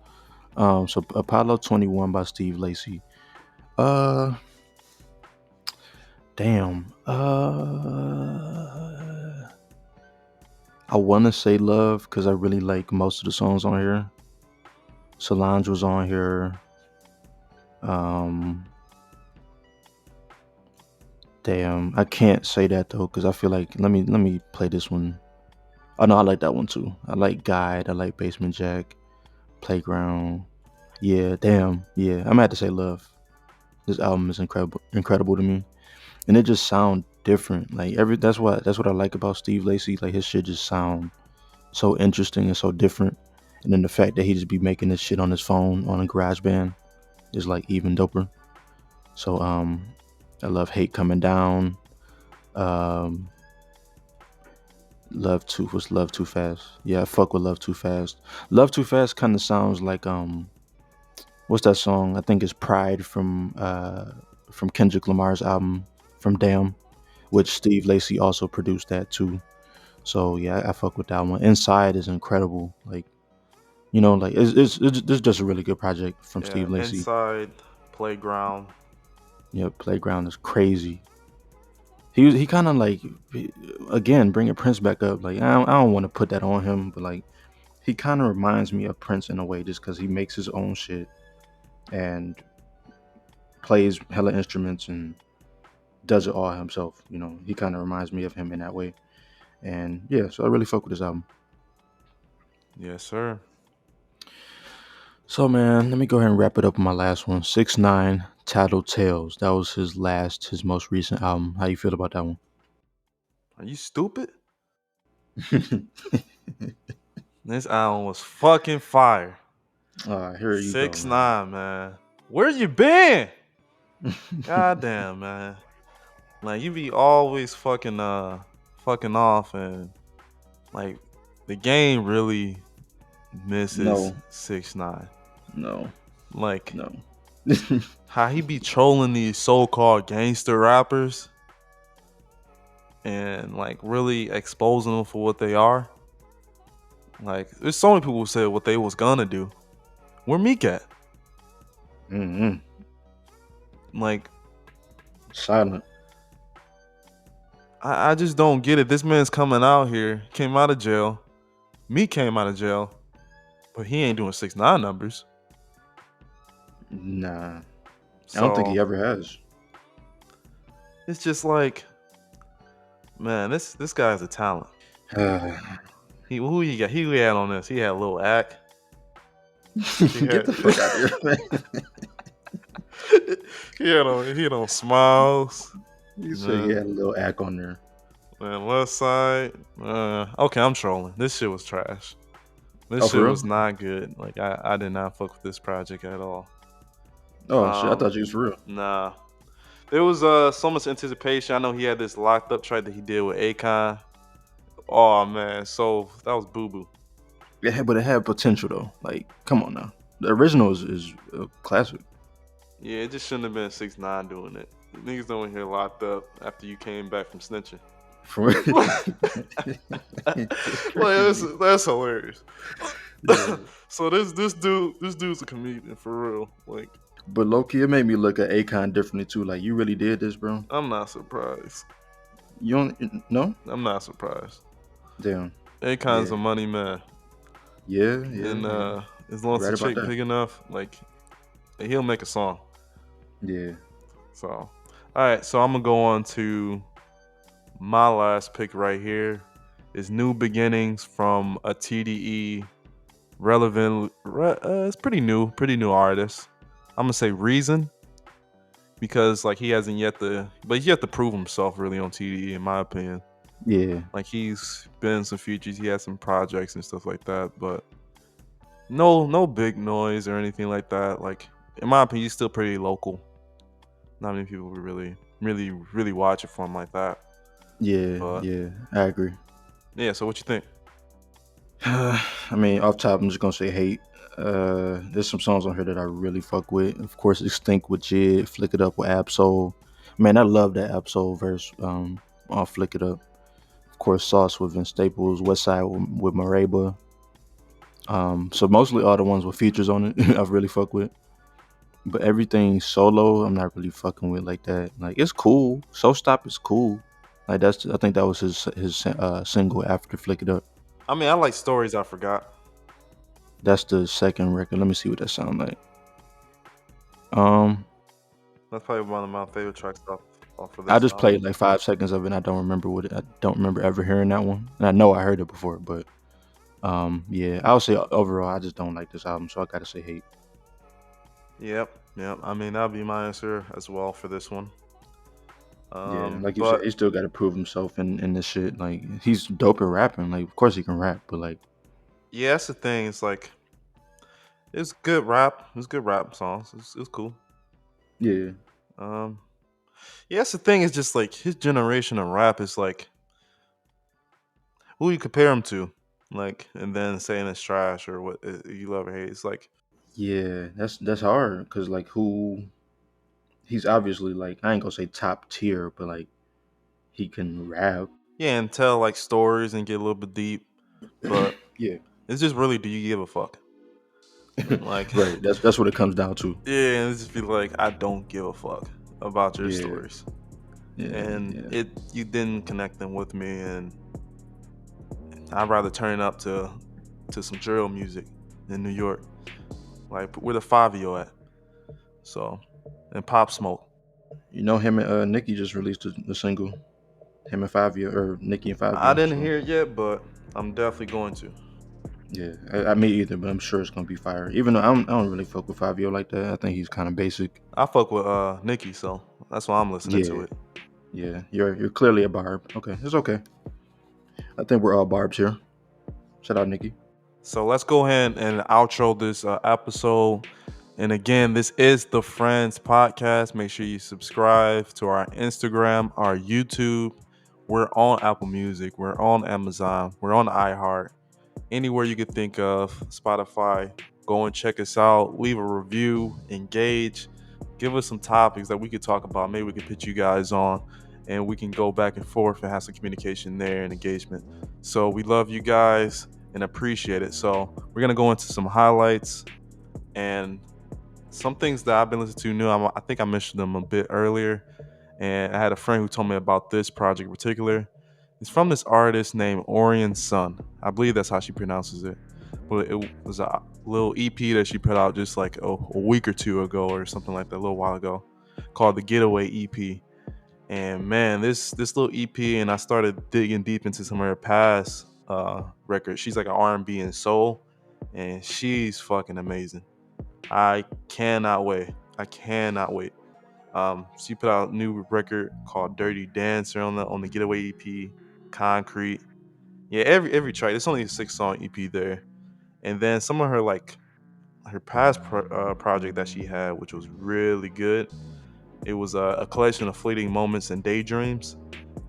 So Apollo 21 by Steve Lacy. Uh, damn. I want to say Love because I really like most of the songs on here. Solange was on here. Um, damn, I can't say that though because I feel like let me play this one. Oh no, I like that one too. I like Guide. I like Basement Jack. Playground. Yeah, damn. Yeah, I'm gonna have to say Love. This album is incredible to me, and it just sound different. Like that's what I like about Steve Lacy. Like his shit just sound so interesting and so different. And then the fact that he just be making this shit on his phone on a garage band is like even doper. So I love Hate Coming Down. Um Love Too Fast. Yeah, I fuck with Love Too Fast. Love Too Fast kinda sounds like what's that song? I think it's Pride from Kendrick Lamar's album from Damn, which Steve Lacy also produced that too. So yeah, I fuck with that one. Inside is incredible. Like like it's just a really good project from Yeah, Steve Lacy. Inside, Playground. Yeah, Playground is crazy. He kind of like again bringing Prince back up. Like I don't want to put that on him, but like he kind of reminds me of Prince in a way, just because he makes his own shit and plays hella instruments and does it all himself. He kind of reminds me of him in that way. And yeah, so I really fuck with this album. Yes, sir. So man, let me go ahead and wrap it up with my last one. 6ix9ine, Titled Tales. That was his most recent album. How you feel about that one? Are you stupid? This album was fucking fire. Here you go, Six man. nine, man. Where you been? God damn, man. Like you be always fucking off, and like the game really misses No, 6ix9ine. no, Like no. how he be trolling these so-called gangster rappers and like really exposing them for what they are. Like there's so many people who said what they was gonna do. Where Meek at? Mm-hmm. Like Silent. I just don't get it. This man's coming out here, came out of jail. Meek came out of jail, but he ain't doing 6ix9ine numbers. Nah, I don't think So he ever has. it's just like, man, this guy's a talent. Who he got? He had on this. He had a little act. He Get had the fuck out of here, man. he had on smiles. You say he Man, had a little act on there. man, left side. Okay, I'm trolling. This shit was trash. This Oh, shit for was real? not good. Like I did not fuck with this project at all. Oh shit, I Um, thought you was for real. nah. There was so much anticipation. I know he had this locked up track that he did with Akon. Oh man, so that was boo boo. But it had potential though. Like, come on now. The original is a classic. Yeah, it just shouldn't have been 6ix9ine doing it. Niggas don't want to hear locked up after you came back from snitching. For Like that's hilarious. yeah. So this dude's a comedian for real. Like But low key, it made me look at Akon differently too. Like, you really did this, bro. I'm not surprised. You don't no? I'm not surprised. Damn. Akon's a Yeah. money man, Yeah. Yeah. and Yeah. as long You're as the right about chick that. big enough, like he'll make a song. Yeah. So, all right. So I'm gonna go on to my last pick right here. Is New Beginnings from a TDE relevant. It's pretty new artist. I'm gonna say Reason because like he hasn't yet but he yet to prove himself really on TDE in my opinion. Yeah. Like he's been in some features, he has some projects and stuff like that, but no big noise or anything like that. Like in my opinion, he's still pretty local. Not many people would really watch it for him like that. Yeah. But Yeah. I agree. yeah, so what you think? I mean, off top, I'm just gonna say hate. There's some songs on here that I really fuck with. Of course, Extinct with Jid, Flick It Up with Absol. Man, I love that Absol verse on Flick It Up. Of course, Sauce with Vince Staples, West Side with Mareba. So mostly all the ones with features on it, I really fuck with. But everything solo, I'm not really fucking with like that. Like it's cool. So Stop is cool. Like I think that was his single after Flick It Up. I mean, I like Stories I Forgot. That's the second record. Let me see what that sound like. Um, That's probably one of my favorite tracks off of I this just album. played like 5 seconds of it. And I don't remember what it. I don't remember ever hearing that one. And I know I heard it before, but yeah, I would say overall, I just don't like this album. So I gotta say hate. Yep, yep. I mean, that'll be my answer as well for this one. Yeah, like you said, But he still got to prove himself in this shit. Like he's dope at rapping. Like of course he can rap, but like yeah, that's the thing. It's like it's good rap. It's good rap songs. It's cool. yeah, Um, yeah, that's the thing. Is just like his generation of rap is like who you compare him to, like, and then saying it's trash or what you love or hate. It's like yeah, that's hard because like who he's obviously like I ain't gonna say top tier, but like he can rap. yeah, and tell like stories and get a little bit deep, but Yeah, it's just really do you give a fuck? Like, right. That's what it comes down to. yeah, and it's just be like I don't give a fuck about your Yeah, stories, yeah, and yeah, it you didn't connect them with me, and I'd rather turn up to some drill music in New York. Like where the 5 at? So and Pop Smoke. You know him and Nicki just released a single. Him and Fabio or Nicki and I Fabio. didn't So hear it yet, but I'm definitely going to. yeah, I me either, but I'm sure it's gonna be fire. Even though I don't really fuck with Fabio like that. I think he's kind of basic. I fuck with Nicki, so that's why I'm listening to Yeah, it. yeah. You're clearly a barb. Okay, it's okay. I think we're all barbs here. Shout out Nicki. So let's go ahead and outro this episode. And again, this is the Friends Podcast. Make sure you subscribe to our Instagram, our YouTube. We're on Apple Music. We're on Amazon. We're on iHeart. Anywhere you could think of, Spotify. Go and check us out. Leave a review. Engage. Give us some topics that we could talk about. Maybe we could put you guys on and we can go back and forth and have some communication there and engagement. So we love you guys and appreciate it. So we're going to go into some highlights and some things that I've been listening to new. I think I mentioned them a bit earlier. And I had a friend who told me about this project in particular. It's from this artist named Orion Sun. I believe that's how she pronounces it. But it was a little EP that she put out just like a week or two ago or something like that, a little while ago, called the Getaway EP. And man, this little EP, and I started digging deep into some of her past records. She's like an R&B and soul, and she's fucking amazing. I cannot wait. I cannot wait. She put out a new record called Dirty Dancer on the Getaway EP, Concrete. Yeah, every track. It's only a 6 song EP there, and then some of her like her past project that she had, which was really good. It was a collection of fleeting moments and daydreams,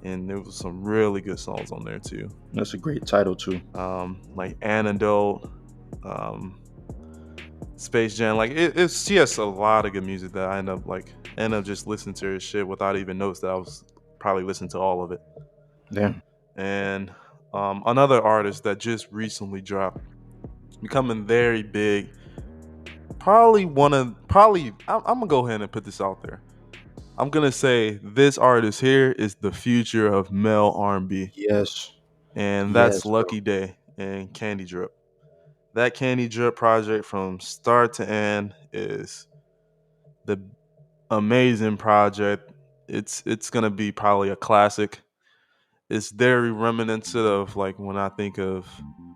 and there was some really good songs on there too. That's a great title too. Like Antidote, um, Space Jam. Like she has a lot of good music that I end up just listening to her shit without even notice that I was probably listening to all of it. Damn. And another artist that just recently dropped, becoming very big. I'm gonna go ahead and put this out there. I'm gonna say this artist here is the future of male R&B, Yes. and that's Yes, bro. Lucky Day and Candy Drip. That Candy Drip project from start to end is the amazing project. It's gonna be probably a classic. It's very reminiscent of like when I think of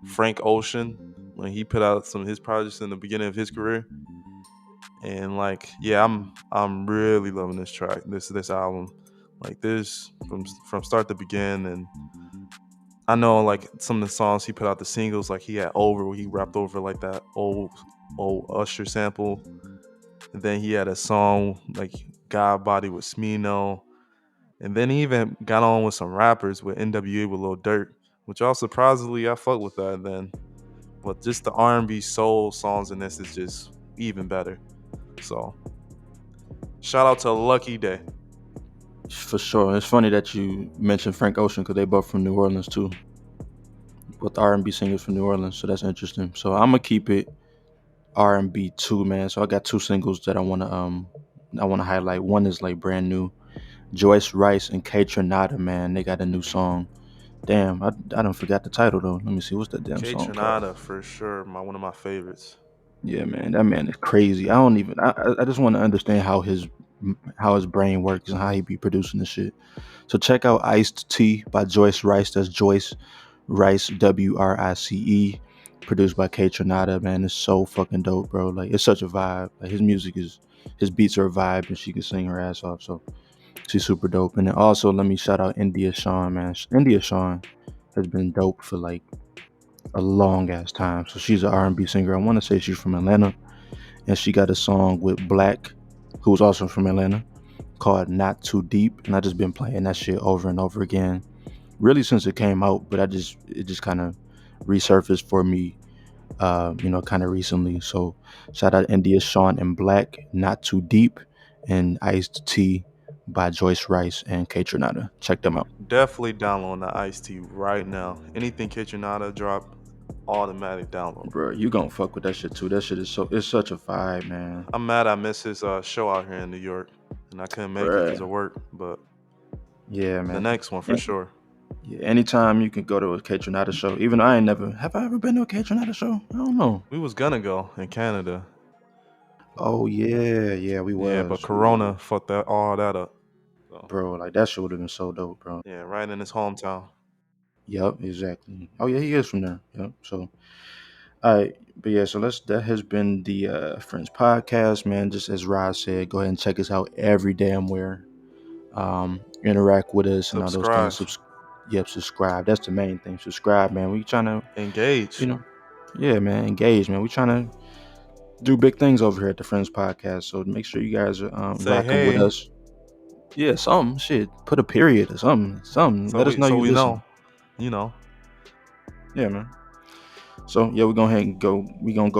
Frank Ocean when he put out some of his projects in the beginning of his career. And like, yeah, I'm really loving this track, this album. Like this from start to begin, and I know like some of the songs he put out the singles, like he had Over where he rapped over like that old Usher sample. And then he had a song like God Body with Smino. And then he even got on with some rappers with NWA with Lil Durk, which all surprisingly I fuck with that then. but just the R&B soul songs in this is just even better. So shout out to Lucky Day. For sure. It's funny that you mentioned Frank Ocean because they both from New Orleans too. Both R&B singers from New Orleans, so that's interesting. So I'm gonna keep it R&B too, man. So I got two singles that I wanna highlight. One is like brand new. Joyce Rice and K Tronada, man. They got a new song. Damn, I don't forgot the title though. Let me see. What's that damn K song called? Tronada for sure, one of my favorites. Yeah, man, that man is crazy. I don't even. I just want to understand how his brain works and how he be producing the shit. So check out Iced Tea by Joyce Rice. That's Joyce Rice, WRICE. Produced by K Tronada. Man, it's so fucking dope, bro. Like it's such a vibe. Like his beats are a vibe, and she can sing her ass off. So she's super dope. And then also let me shout out India Shawn, man. India Shawn has been dope for like a long ass time. So she's an R&B singer. I want to say she's from Atlanta, and she got a song with Black, who's also from Atlanta, called "Not Too Deep." And I just been playing that shit over and over again, really since it came out. But it just kind of resurfaced for me, kind of recently. So shout out India Shawn and Black, "Not Too Deep," and Iced Tea by Joyce Rice and K Tronada. Check them out, Definitely download the Iced Tea right now. Anything K Tronada drop, automatic download. bro. You gonna fuck with that shit too. That shit is it's such a vibe, man. I'm mad I missed his show out here in New York, and I couldn't make it because Bruh. of work. But Yeah, the man. next one for sure. Yeah, anytime you can go to a K Tronada show. Even though have I ever been to a K Tronada show? I don't know. We was gonna go in Canada, Oh yeah, we yeah, but was. Corona fucked all that up. So Bro, like that shit would have been so dope, bro. yeah, right in his hometown. Yep, exactly. Oh yeah, he is from there. Yep. So all right, but yeah, so that has been the Friends podcast, man. Just as Rod said, go ahead and check us out every damn where. Interact with us and all those Subscribe, things. Yep, subscribe. That's the main thing. Subscribe, man. We trying to, engage. you know, yeah, man, engage, man. We trying to do big things over here at the Friends Podcast. So make sure you guys are Say rocking with hey, us. Yeah, something shit. Put a period or something. Something. so Let us we know so you we listen. know, you know. Yeah, man. So yeah, we're gonna go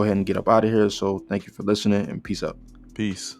ahead and get up out of here. So thank you for listening and peace out. Peace.